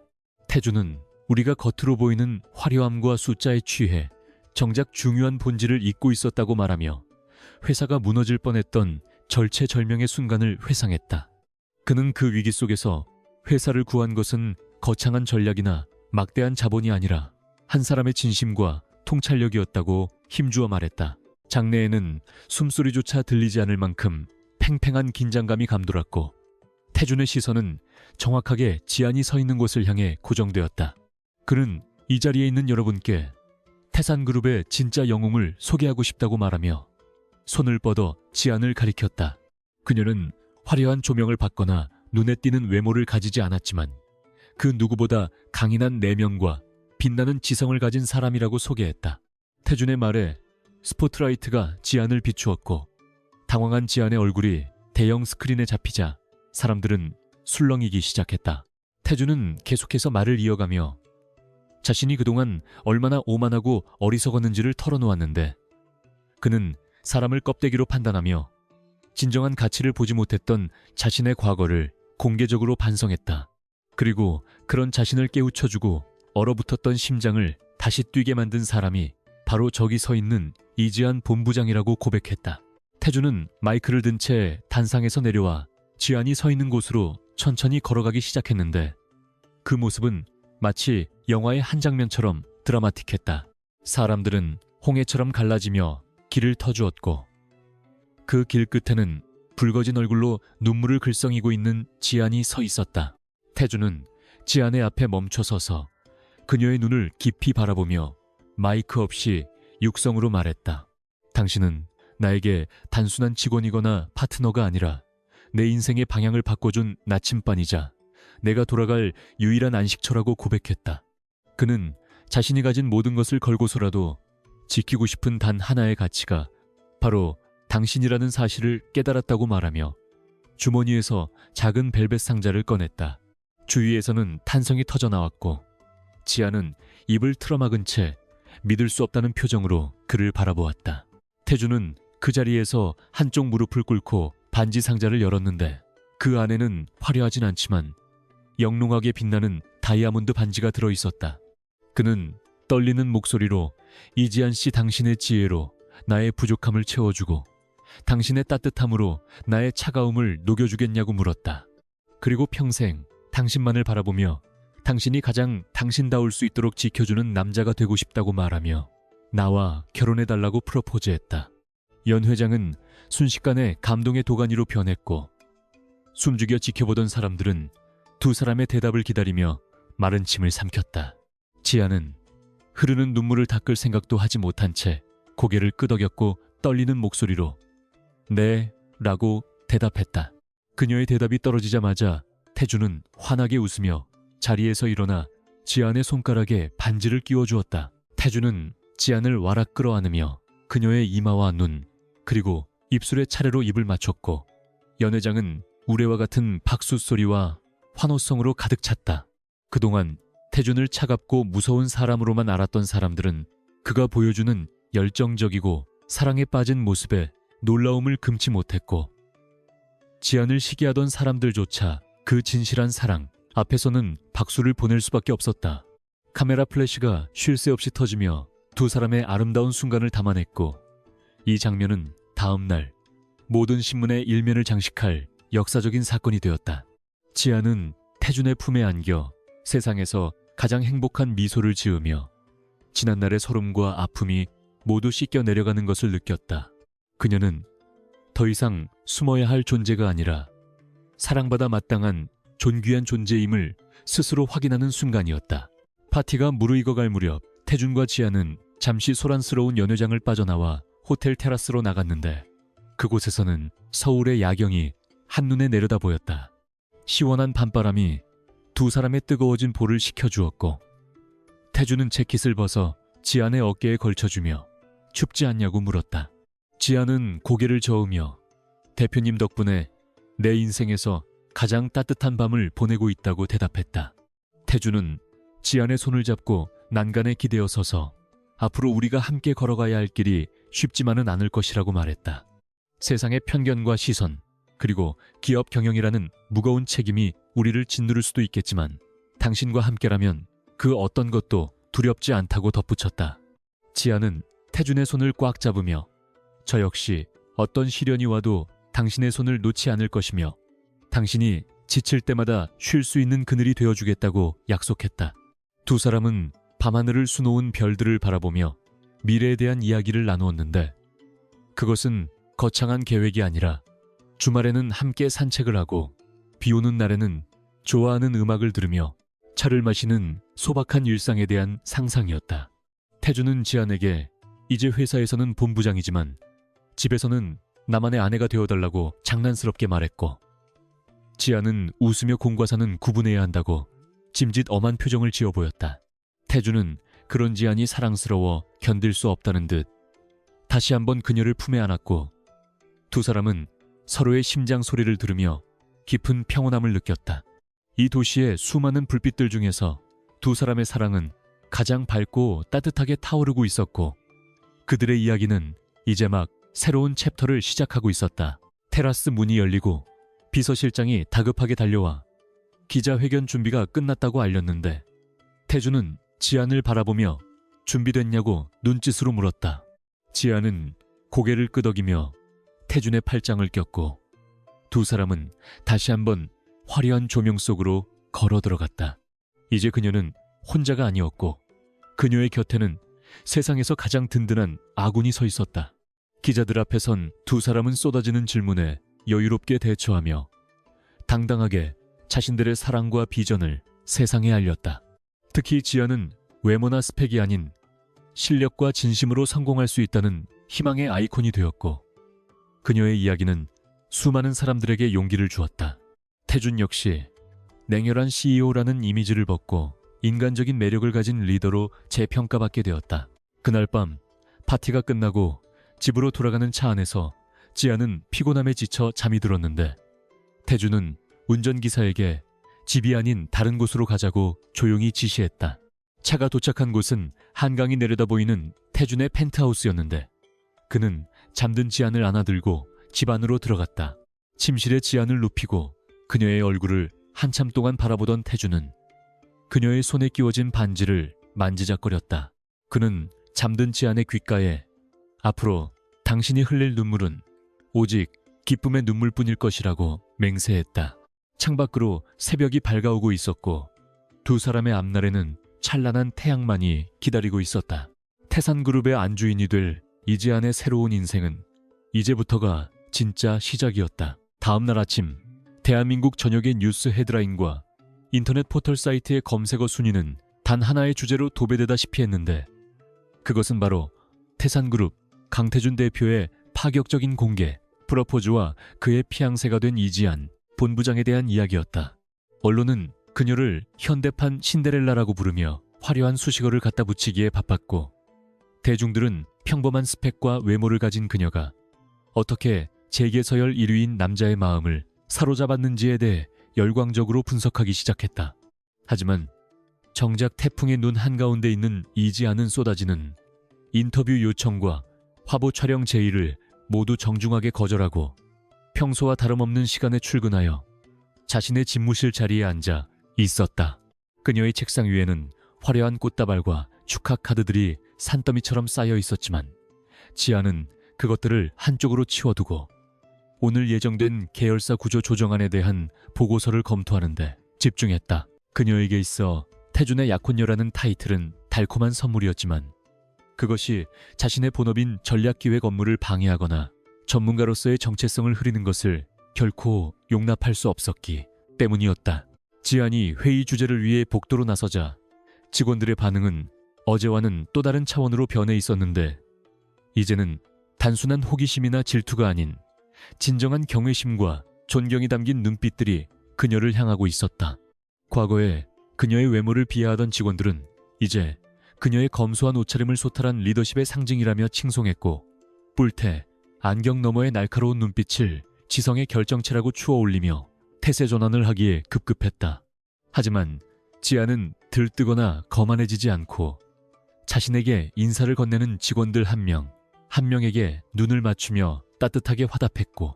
태준은 우리가 겉으로 보이는 화려함과 숫자에 취해 정작 중요한 본질을 잊고 있었다고 말하며 회사가 무너질 뻔했던 절체절명의 순간을 회상했다. 그는 그 위기 속에서 회사를 구한 것은 거창한 전략이나 막대한 자본이 아니라 한 사람의 진심과 통찰력이었다고 힘주어 말했다. 장내에는 숨소리조차 들리지 않을 만큼 팽팽한 긴장감이 감돌았고 태준의 시선은 정확하게 지안이 서 있는 곳을 향해 고정되었다. 그는 이 자리에 있는 여러분께 태산그룹의 진짜 영웅을 소개하고 싶다고 말하며 손을 뻗어 지안을 가리켰다. 그녀는 화려한 조명을 받거나 눈에 띄는 외모를 가지지 않았지만 그 누구보다 강인한 내면과 빛나는 지성을 가진 사람이라고 소개했다. 태준의 말에 스포트라이트가 지안을 비추었고 당황한 지안의 얼굴이 대형 스크린에 잡히자 사람들은 술렁이기 시작했다. 태준은 계속해서 말을 이어가며 자신이 그동안 얼마나 오만하고 어리석었는지를 털어놓았는데 그는 사람을 껍데기로 판단하며 진정한 가치를 보지 못했던 자신의 과거를 공개적으로 반성했다. 그리고 그런 자신을 깨우쳐주고 얼어붙었던 심장을 다시 뛰게 만든 사람이 바로 저기 서 있는 이지안 본부장이라고 고백했다. 태준은 마이크를 든 채 단상에서 내려와 지안이 서 있는 곳으로 천천히 걸어가기 시작했는데 그 모습은 마치 영화의 한 장면처럼 드라마틱했다. 사람들은 홍해처럼 갈라지며 길을 터주었고 그 길 끝에는 붉어진 얼굴로 눈물을 글썽이고 있는 지안이 서 있었다. 태준은 지안의 앞에 멈춰서서 그녀의 눈을 깊이 바라보며 마이크 없이 육성으로 말했다. 당신은 나에게 단순한 직원이거나 파트너가 아니라 내 인생의 방향을 바꿔준 나침반이자 내가 돌아갈 유일한 안식처라고 고백했다. 그는 자신이 가진 모든 것을 걸고서라도 지키고 싶은 단 하나의 가치가 바로 당신이라는 사실을 깨달았다고 말하며 주머니에서 작은 벨벳 상자를 꺼냈다. 주위에서는 탄성이 터져나왔고 지안은 입을 틀어막은 채 믿을 수 없다는 표정으로 그를 바라보았다. 태준은 그 자리에서 한쪽 무릎을 꿇고 반지 상자를 열었는데 그 안에는 화려하진 않지만 영롱하게 빛나는 다이아몬드 반지가 들어있었다. 그는 떨리는 목소리로 이지안 씨 당신의 지혜로 나의 부족함을 채워주고 당신의 따뜻함으로 나의 차가움을 녹여주겠냐고 물었다. 그리고 평생 당신만을 바라보며 당신이 가장 당신다울 수 있도록 지켜주는 남자가 되고 싶다고 말하며 나와 결혼해달라고 프로포즈했다. 연 회장은 순식간에 감동의 도가니로 변했고 숨죽여 지켜보던 사람들은 두 사람의 대답을 기다리며 마른 침을 삼켰다. 지안은 흐르는 눈물을 닦을 생각도 하지 못한 채 고개를 끄덕였고 떨리는 목소리로 네 라고 대답했다. 그녀의 대답이 떨어지자마자 태준은 환하게 웃으며 자리에서 일어나 지안의 손가락에 반지를 끼워주었다. 태준은 지안을 와락 끌어안으며 그녀의 이마와 눈 그리고 입술에 차례로 입을 맞췄고 연 회장은 우레와 같은 박수 소리와 환호성으로 가득 찼다. 그동안 태준을 차갑고 무서운 사람으로만 알았던 사람들은 그가 보여주는 열정적이고 사랑에 빠진 모습에 놀라움을 금치 못했고 지안을 시기하던 사람들조차 그 진실한 사랑 앞에서는 박수를 보낼 수밖에 없었다. 카메라 플래시가 쉴 새 없이 터지며 두 사람의 아름다운 순간을 담아냈고, 이 장면은 다음 날 모든 신문의 일면을 장식할 역사적인 사건이 되었다. 지아는 태준의 품에 안겨 세상에서 가장 행복한 미소를 지으며 지난날의 서름과 아픔이 모두 씻겨 내려가는 것을 느꼈다. 그녀는 더 이상 숨어야 할 존재가 아니라 사랑받아 마땅한 존귀한 존재임을 스스로 확인하는 순간이었다. 파티가 무르익어갈 무렵 태준과 지아는 잠시 소란스러운 연회장을 빠져나와 호텔 테라스로 나갔는데, 그곳에서는 서울의 야경이 한눈에 내려다 보였다. 시원한 밤바람이 두 사람의 뜨거워진 볼을 식혀주었고, 태준은 재킷을 벗어 지안의 어깨에 걸쳐주며 춥지 않냐고 물었다. 지안은 고개를 저으며 대표님 덕분에 내 인생에서 가장 따뜻한 밤을 보내고 있다고 대답했다. 태준은 지안의 손을 잡고 난간에 기대어 서서 앞으로 우리가 함께 걸어가야 할 길이 쉽지만은 않을 것이라고 말했다. 세상의 편견과 시선, 그리고 기업 경영이라는 무거운 책임이 우리를 짓누를 수도 있겠지만 당신과 함께라면 그 어떤 것도 두렵지 않다고 덧붙였다. 지아는 태준의 손을 꽉 잡으며 저 역시 어떤 시련이 와도 당신의 손을 놓지 않을 것이며 당신이 지칠 때마다 쉴 수 있는 그늘이 되어주겠다고 약속했다. 두 사람은 밤하늘을 수놓은 별들을 바라보며 미래에 대한 이야기를 나누었는데, 그것은 거창한 계획이 아니라 주말에는 함께 산책을 하고 비 오는 날에는 좋아하는 음악을 들으며 차를 마시는 소박한 일상에 대한 상상이었다. 태준은 지안에게 이제 회사에서는 본부장이지만 집에서는 나만의 아내가 되어달라고 장난스럽게 말했고, 지안은 웃으며 공과사는 구분해야 한다고 짐짓 엄한 표정을 지어 보였다. 태준은 그런 지안이 사랑스러워 견딜 수 없다는 듯 다시 한번 그녀를 품에 안았고, 두 사람은 서로의 심장 소리를 들으며 깊은 평온함을 느꼈다. 이 도시의 수많은 불빛들 중에서 두 사람의 사랑은 가장 밝고 따뜻하게 타오르고 있었고, 그들의 이야기는 이제 막 새로운 챕터를 시작하고 있었다. 테라스 문이 열리고 비서실장이 다급하게 달려와 기자회견 준비가 끝났다고 알렸는데, 태준은 지안을 바라보며 준비됐냐고 눈짓으로 물었다. 지안은 고개를 끄덕이며 태준의 팔짱을 꼈고, 두 사람은 다시 한번 화려한 조명 속으로 걸어 들어갔다. 이제 그녀는 혼자가 아니었고, 그녀의 곁에는 세상에서 가장 든든한 아군이 서 있었다. 기자들 앞에 선 두 사람은 쏟아지는 질문에 여유롭게 대처하며 당당하게 자신들의 사랑과 비전을 세상에 알렸다. 특히 지아는 외모나 스펙이 아닌 실력과 진심으로 성공할 수 있다는 희망의 아이콘이 되었고, 그녀의 이야기는 수많은 사람들에게 용기를 주었다. 태준 역시 냉혈한 CEO라는 이미지를 벗고 인간적인 매력을 가진 리더로 재평가받게 되었다. 그날 밤 파티가 끝나고 집으로 돌아가는 차 안에서 지아는 피곤함에 지쳐 잠이 들었는데, 태준은 운전기사에게 집이 아닌 다른 곳으로 가자고 조용히 지시했다. 차가 도착한 곳은 한강이 내려다 보이는 태준의 펜트하우스였는데, 그는 잠든 지안을 안아들고 집 안으로 들어갔다. 침실에 지안을 눕히고 그녀의 얼굴을 한참 동안 바라보던 태준은 그녀의 손에 끼워진 반지를 만지작거렸다. 그는 잠든 지안의 귓가에 앞으로 당신이 흘릴 눈물은 오직 기쁨의 눈물뿐일 것이라고 맹세했다. 창밖으로 새벽이 밝아오고 있었고 두 사람의 앞날에는 찬란한 태양만이 기다리고 있었다. 태산그룹의 안주인이 될 이지안의 새로운 인생은 이제부터가 진짜 시작이었다. 다음 날 아침, 대한민국 전역의 뉴스 헤드라인과 인터넷 포털 사이트의 검색어 순위는 단 하나의 주제로 도배되다시피 했는데, 그것은 바로 태산그룹 강태준 대표의 파격적인 공개, 프러포즈와 그의 피앙새가 된 이지안 본부장에 대한 이야기였다. 언론은 그녀를 현대판 신데렐라라고 부르며 화려한 수식어를 갖다 붙이기에 바빴고, 대중들은 평범한 스펙과 외모를 가진 그녀가 어떻게 재계서열 1위인 남자의 마음을 사로잡았는지에 대해 열광적으로 분석하기 시작했다. 하지만 정작 태풍의 눈 한가운데 있는 이지안은 쏟아지는 인터뷰 요청과 화보 촬영 제의를 모두 정중하게 거절하고 평소와 다름없는 시간에 출근하여 자신의 집무실 자리에 앉아 있었다. 그녀의 책상 위에는 화려한 꽃다발과 축하 카드들이 산더미처럼 쌓여 있었지만 지아는 그것들을 한쪽으로 치워두고 오늘 예정된 계열사 구조 조정안에 대한 보고서를 검토하는데 집중했다. 그녀에게 있어 태준의 약혼녀라는 타이틀은 달콤한 선물이었지만 그것이 자신의 본업인 전략기획 업무를 방해하거나 전문가로서의 정체성을 흐리는 것을 결코 용납할 수 없었기 때문이었다. 지안이 회의 주제를 위해 복도로 나서자 직원들의 반응은 어제와는 또 다른 차원으로 변해 있었는데 이제는 단순한 호기심이나 질투가 아닌 진정한 경외심과 존경이 담긴 눈빛들이 그녀를 향하고 있었다. 과거에 그녀의 외모를 비하하던 직원들은 이제 그녀의 검소한 옷차림을 소탈한 리더십의 상징이라며 칭송했고 뿔테, 안경 너머의 날카로운 눈빛을 지성의 결정체라고 추어올리며 태세 전환을 하기에 급급했다. 하지만 지아는 들뜨거나 거만해지지 않고 자신에게 인사를 건네는 직원들 한 명, 한 명에게 눈을 맞추며 따뜻하게 화답했고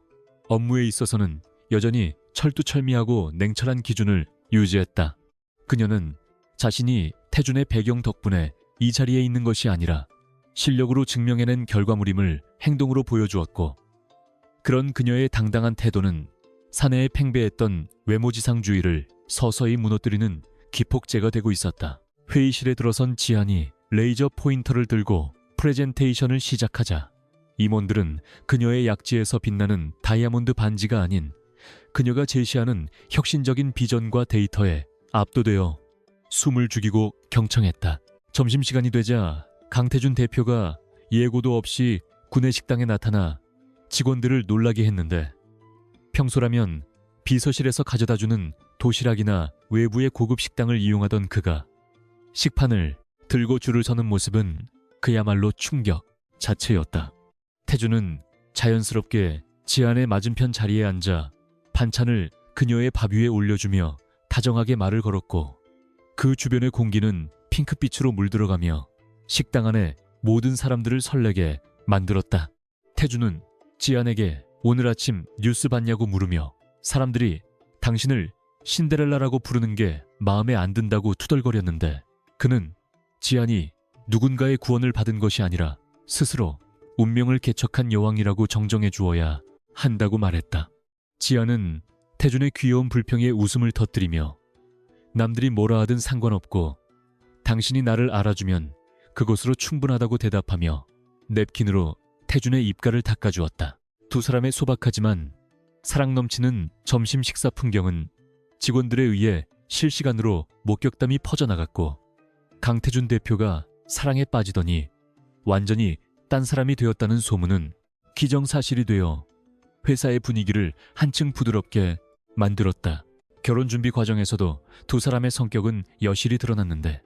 업무에 있어서는 여전히 철두철미하고 냉철한 기준을 유지했다. 그녀는 자신이 태준의 배경 덕분에 이 자리에 있는 것이 아니라 실력으로 증명해낸 결과물임을 행동으로 보여주었고 그런 그녀의 당당한 태도는 사내에 팽배했던 외모지상주의를 서서히 무너뜨리는 기폭제가 되고 있었다. 회의실에 들어선 지안이 레이저 포인터를 들고 프레젠테이션을 시작하자 임원들은 그녀의 약지에서 빛나는 다이아몬드 반지가 아닌 그녀가 제시하는 혁신적인 비전과 데이터에 압도되어 숨을 죽이고 경청했다. 점심시간이 되자 강태준 대표가 예고도 없이 구내식당에 나타나 직원들을 놀라게 했는데 평소라면 비서실에서 가져다주는 도시락이나 외부의 고급 식당을 이용하던 그가 식판을 들고 줄을 서는 모습은 그야말로 충격 자체였다. 태준은 자연스럽게 지안의 맞은편 자리에 앉아 반찬을 그녀의 밥 위에 올려주며 다정하게 말을 걸었고 그 주변의 공기는 핑크빛으로 물들어가며 식당 안에 모든 사람들을 설레게 만들었다. 태준은 지안에게 오늘 아침 뉴스 봤냐고 물으며 사람들이 당신을 신데렐라라고 부르는 게 마음에 안 든다고 투덜거렸는데 그는 지안이 누군가의 구원을 받은 것이 아니라 스스로 운명을 개척한 여왕이라고 정정해 주어야 한다고 말했다. 지안은 태준의 귀여운 불평에 웃음을 터뜨리며 남들이 뭐라 하든 상관없고 당신이 나를 알아주면 그것으로 충분하다고 대답하며 냅킨으로 태준의 입가를 닦아주었다. 두 사람의 소박하지만 사랑 넘치는 점심 식사 풍경은 직원들에 의해 실시간으로 목격담이 퍼져나갔고 강태준 대표가 사랑에 빠지더니 완전히 딴 사람이 되었다는 소문은 기정사실이 되어 회사의 분위기를 한층 부드럽게 만들었다. 결혼 준비 과정에서도 두 사람의 성격은 여실히 드러났는데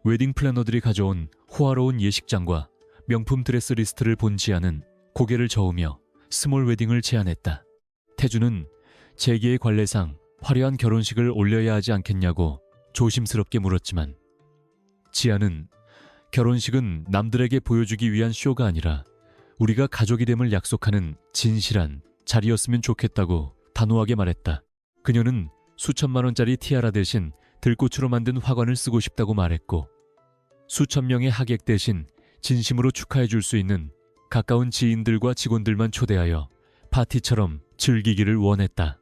웨딩 플래너들이 가져온 호화로운 예식장과 명품 드레스 리스트를 본 지아는 고개를 저으며 스몰 웨딩을 제안했다. 태준은 재계의 관례상 화려한 결혼식을 올려야 하지 않겠냐고 조심스럽게 물었지만 지아는 결혼식은 남들에게 보여주기 위한 쇼가 아니라 우리가 가족이 됨을 약속하는 진실한 자리였으면 좋겠다고 단호하게 말했다. 그녀는 수천만 원짜리 티아라 대신 들꽃으로 만든 화관을 쓰고 싶다고 말했고 수천 명의 하객 대신 진심으로 축하해 줄 수 있는 가까운 지인들과 직원들만 초대하여 파티처럼 즐기기를 원했다.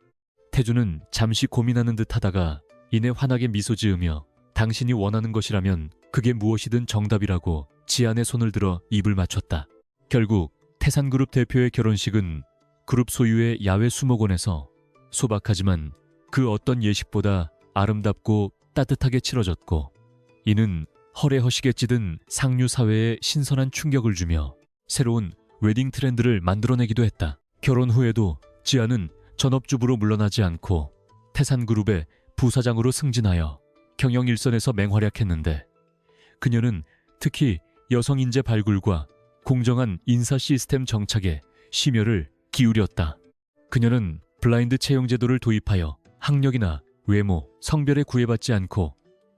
태준은 잠시 고민하는 듯 하다가 이내 환하게 미소 지으며 당신이 원하는 것이라면 그게 무엇이든 정답이라고 지안의 손을 들어 입을 맞췄다. 결국 태산그룹 대표의 결혼식은 그룹 소유의 야외 수목원에서 소박하지만 그 어떤 예식보다 아름답고 따뜻하게 치러졌고 이는 허례허식에 찌든 상류 사회에 신선한 충격을 주며 새로운 웨딩 트렌드를 만들어내기도 했다. 결혼 후에도 지아는 전업주부로 물러나지 않고 태산그룹의 부사장으로 승진하여 경영 일선에서 맹활약했는데 그녀는 특히 여성 인재 발굴과 공정한 인사 시스템 정착에 심혈을 기울였다. 그녀는 블라인드 채용 제도를 도입하여 학력이나 외모, 성별에 구애받지 않고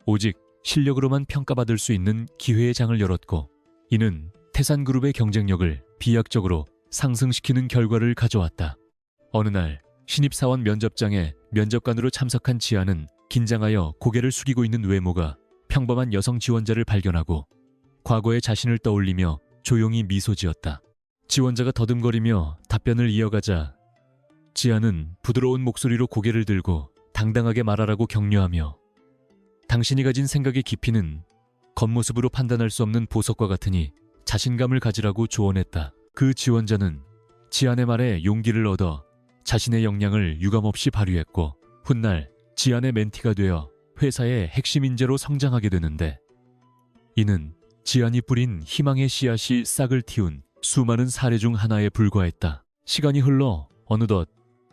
오직 실력으로만 평가받을 수 있는 기회의 장을 열었고 이는 태산그룹의 경쟁력을 비약적으로 상승시키는 결과를 가져왔다. 어느 날 신입사원 면접장에 면접관으로 참석한 지아는 긴장하여 고개를 숙이고 있는 외모가 평범한 여성 지원자를 발견하고 과거의 자신을 떠올리며 조용히 미소 지었다. 지원자가 더듬거리며 답변을 이어가자 지아는 부드러운 목소리로 고개를 들고 당당하게 말하라고 격려하며 당신이 가진 생각의 깊이는 겉모습으로 판단할 수 없는 보석과 같으니 자신감을 가지라고 조언했다. 그 지원자는 지안의 말에 용기를 얻어 자신의 역량을 유감없이 발휘했고 훗날 지안의 멘티가 되어 회사의 핵심 인재로 성장하게 되는데 이는 지안이 뿌린 희망의 씨앗이 싹을 틔운 수많은 사례 중 하나에 불과했다. 시간이 흘러 어느덧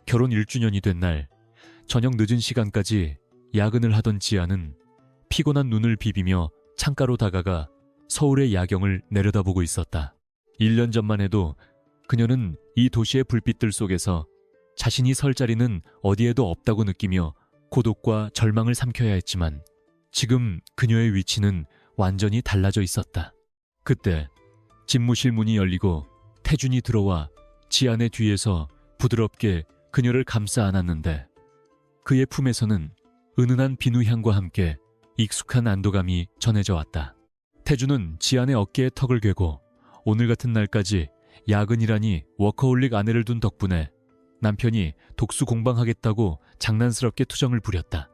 결혼 1주년이 된 날 저녁 늦은 시간까지 야근을 하던 지안은 피곤한 눈을 비비며 창가로 다가가 서울의 야경을 내려다보고 있었다. 1년 전만 해도 그녀는 이 도시의 불빛들 속에서 자신이 설 자리는 어디에도 없다고 느끼며 고독과 절망을 삼켜야 했지만 지금 그녀의 위치는 완전히 달라져 있었다. 그때 집무실 문이 열리고 태준이 들어와 지안의 뒤에서 부드럽게 그녀를 감싸 안았는데 그의 품에서는 은은한 비누향과 함께 익숙한 안도감이 전해져 왔다. 태준은 지안의 어깨에 턱을 괴고 오늘 같은 날까지 야근이라니 워커홀릭 아내를 둔 덕분에 남편이 독수 공방하겠다고 장난스럽게 투정을 부렸다.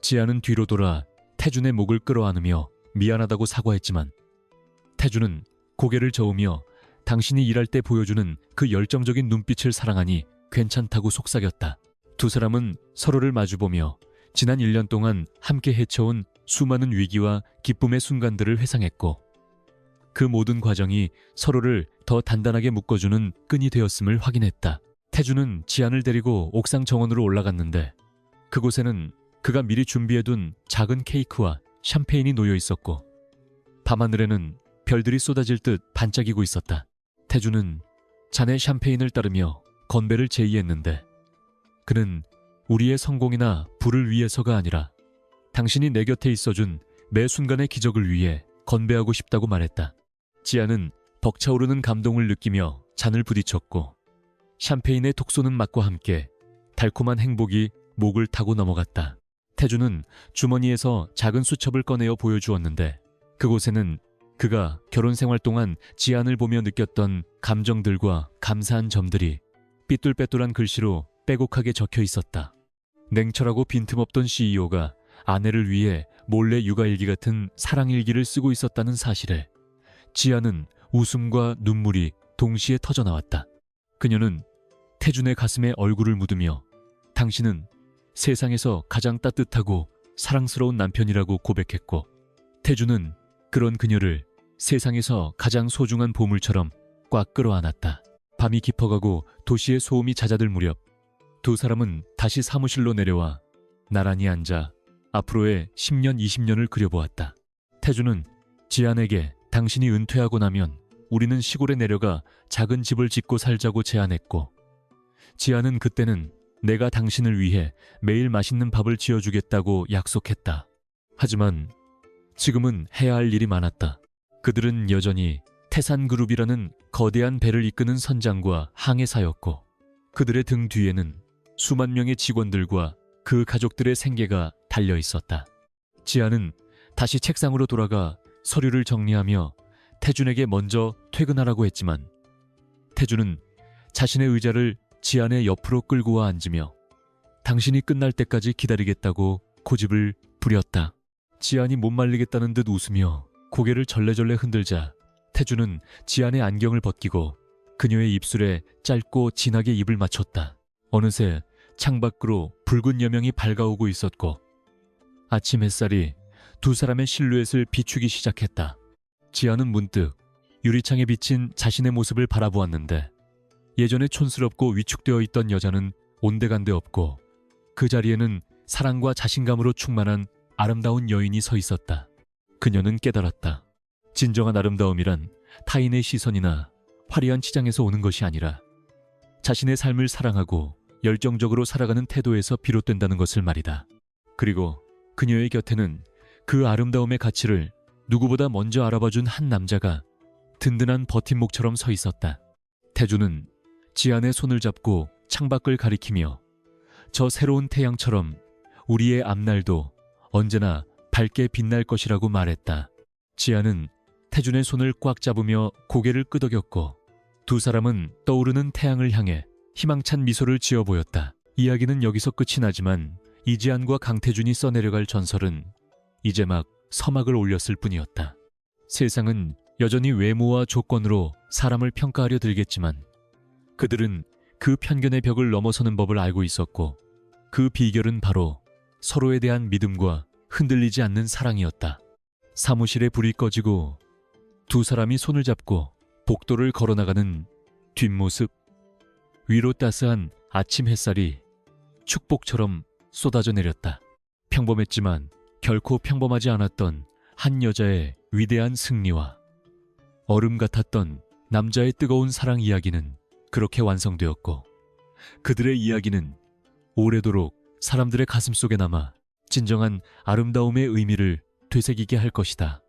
지안은 뒤로 돌아 태준의 목을 끌어안으며 미안하다고 사과했지만 태준은 고개를 저으며 당신이 일할 때 보여주는 그 열정적인 눈빛을 사랑하니 괜찮다고 속삭였다. 두 사람은 서로를 마주보며 지난 1년 동안 함께 헤쳐온 수많은 위기와 기쁨의 순간들을 회상했고 그 모든 과정이 서로를 더 단단하게 묶어주는 끈이 되었음을 확인했다. 태준은 지안을 데리고 옥상 정원으로 올라갔는데 그곳에는 그가 미리 준비해둔 작은 케이크와 샴페인이 놓여 있었고 밤하늘에는 별들이 쏟아질 듯 반짝이고 있었다. 태준은 잔에 샴페인을 따르며 건배를 제의했는데 그는 우리의 성공이나 부를 위해서가 아니라 당신이 내 곁에 있어준 매 순간의 기적을 위해 건배하고 싶다고 말했다. 지안은 벅차오르는 감동을 느끼며 잔을 부딪혔고 샴페인의 톡 쏘는 맛과 함께 달콤한 행복이 목을 타고 넘어갔다. 태준은 주머니에서 작은 수첩을 꺼내어 보여주었는데 그곳에는 그가 결혼 생활 동안 지안을 보며 느꼈던 감정들과 감사한 점들이 삐뚤빼뚤한 글씨로 빼곡하게 적혀 있었다. 냉철하고 빈틈없던 CEO가 아내를 위해 몰래 육아일기 같은 사랑일기를 쓰고 있었다는 사실에 지안은 웃음과 눈물이 동시에 터져나왔다. 그녀는 태준의 가슴에 얼굴을 묻으며 당신은 세상에서 가장 따뜻하고 사랑스러운 남편이라고 고백했고 태준은 그런 그녀를 세상에서 가장 소중한 보물처럼 꽉 끌어안았다. 밤이 깊어가고 도시의 소음이 잦아들 무렵 두 사람은 다시 사무실로 내려와 나란히 앉아 앞으로의 10년, 20년을 그려보았다. 태준은 지안에게 당신이 은퇴하고 나면 우리는 시골에 내려가 작은 집을 짓고 살자고 제안했고 지안은 그때는 내가 당신을 위해 매일 맛있는 밥을 지어주겠다고 약속했다. 하지만 지금은 해야 할 일이 많았다. 그들은 여전히 태산그룹이라는 거대한 배를 이끄는 선장과 항해사였고 그들의 등 뒤에는 수만 명의 직원들과 그 가족들의 생계가 달려 있었다. 지안은 다시 책상으로 돌아가 서류를 정리하며 태준에게 먼저 퇴근하라고 했지만 태준은 자신의 의자를 지안의 옆으로 끌고 와 앉으며 당신이 끝날 때까지 기다리겠다고 고집을 부렸다. 지안이 못 말리겠다는 듯 웃으며 고개를 절레절레 흔들자 태준은 지안의 안경을 벗기고 그녀의 입술에 짧고 진하게 입을 맞췄다. 어느새 창밖으로 붉은 여명이 밝아오고 있었고 아침 햇살이 두 사람의 실루엣을 비추기 시작했다. 지안은 문득 유리창에 비친 자신의 모습을 바라보았는데 예전에 촌스럽고 위축되어 있던 여자는 온데간데 없고 그 자리에는 사랑과 자신감으로 충만한 아름다운 여인이 서 있었다. 그녀는 깨달았다. 진정한 아름다움이란 타인의 시선이나 화려한 치장에서 오는 것이 아니라 자신의 삶을 사랑하고 열정적으로 살아가는 태도에서 비롯된다는 것을 말이다. 그리고 그녀의 곁에는 그 아름다움의 가치를 누구보다 먼저 알아봐준 한 남자가 든든한 버팀목처럼 서 있었다. 태준은 지안의 손을 잡고 창밖을 가리키며 저 새로운 태양처럼 우리의 앞날도 언제나 밝게 빛날 것이라고 말했다. 지아는 태준의 손을 꽉 잡으며 고개를 끄덕였고 두 사람은 떠오르는 태양을 향해 희망찬 미소를 지어 보였다. 이야기는 여기서 끝이 나지만 이지안과 강태준이 써내려갈 전설은 이제 막 서막을 올렸을 뿐이었다. 세상은 여전히 외모와 조건으로 사람을 평가하려 들겠지만 그들은 그 편견의 벽을 넘어서는 법을 알고 있었고 그 비결은 바로 서로에 대한 믿음과 흔들리지 않는 사랑이었다. 사무실에 불이 꺼지고 두 사람이 손을 잡고 복도를 걸어나가는 뒷모습. 위로 따스한 아침 햇살이 축복처럼 쏟아져 내렸다. 평범했지만 결코 평범하지 않았던 한 여자의 위대한 승리와 얼음 같았던 남자의 뜨거운 사랑 이야기는 그렇게 완성되었고 그들의 이야기는 오래도록 사람들의 가슴 속에 남아 진정한 아름다움의 의미를 되새기게 할 것이다.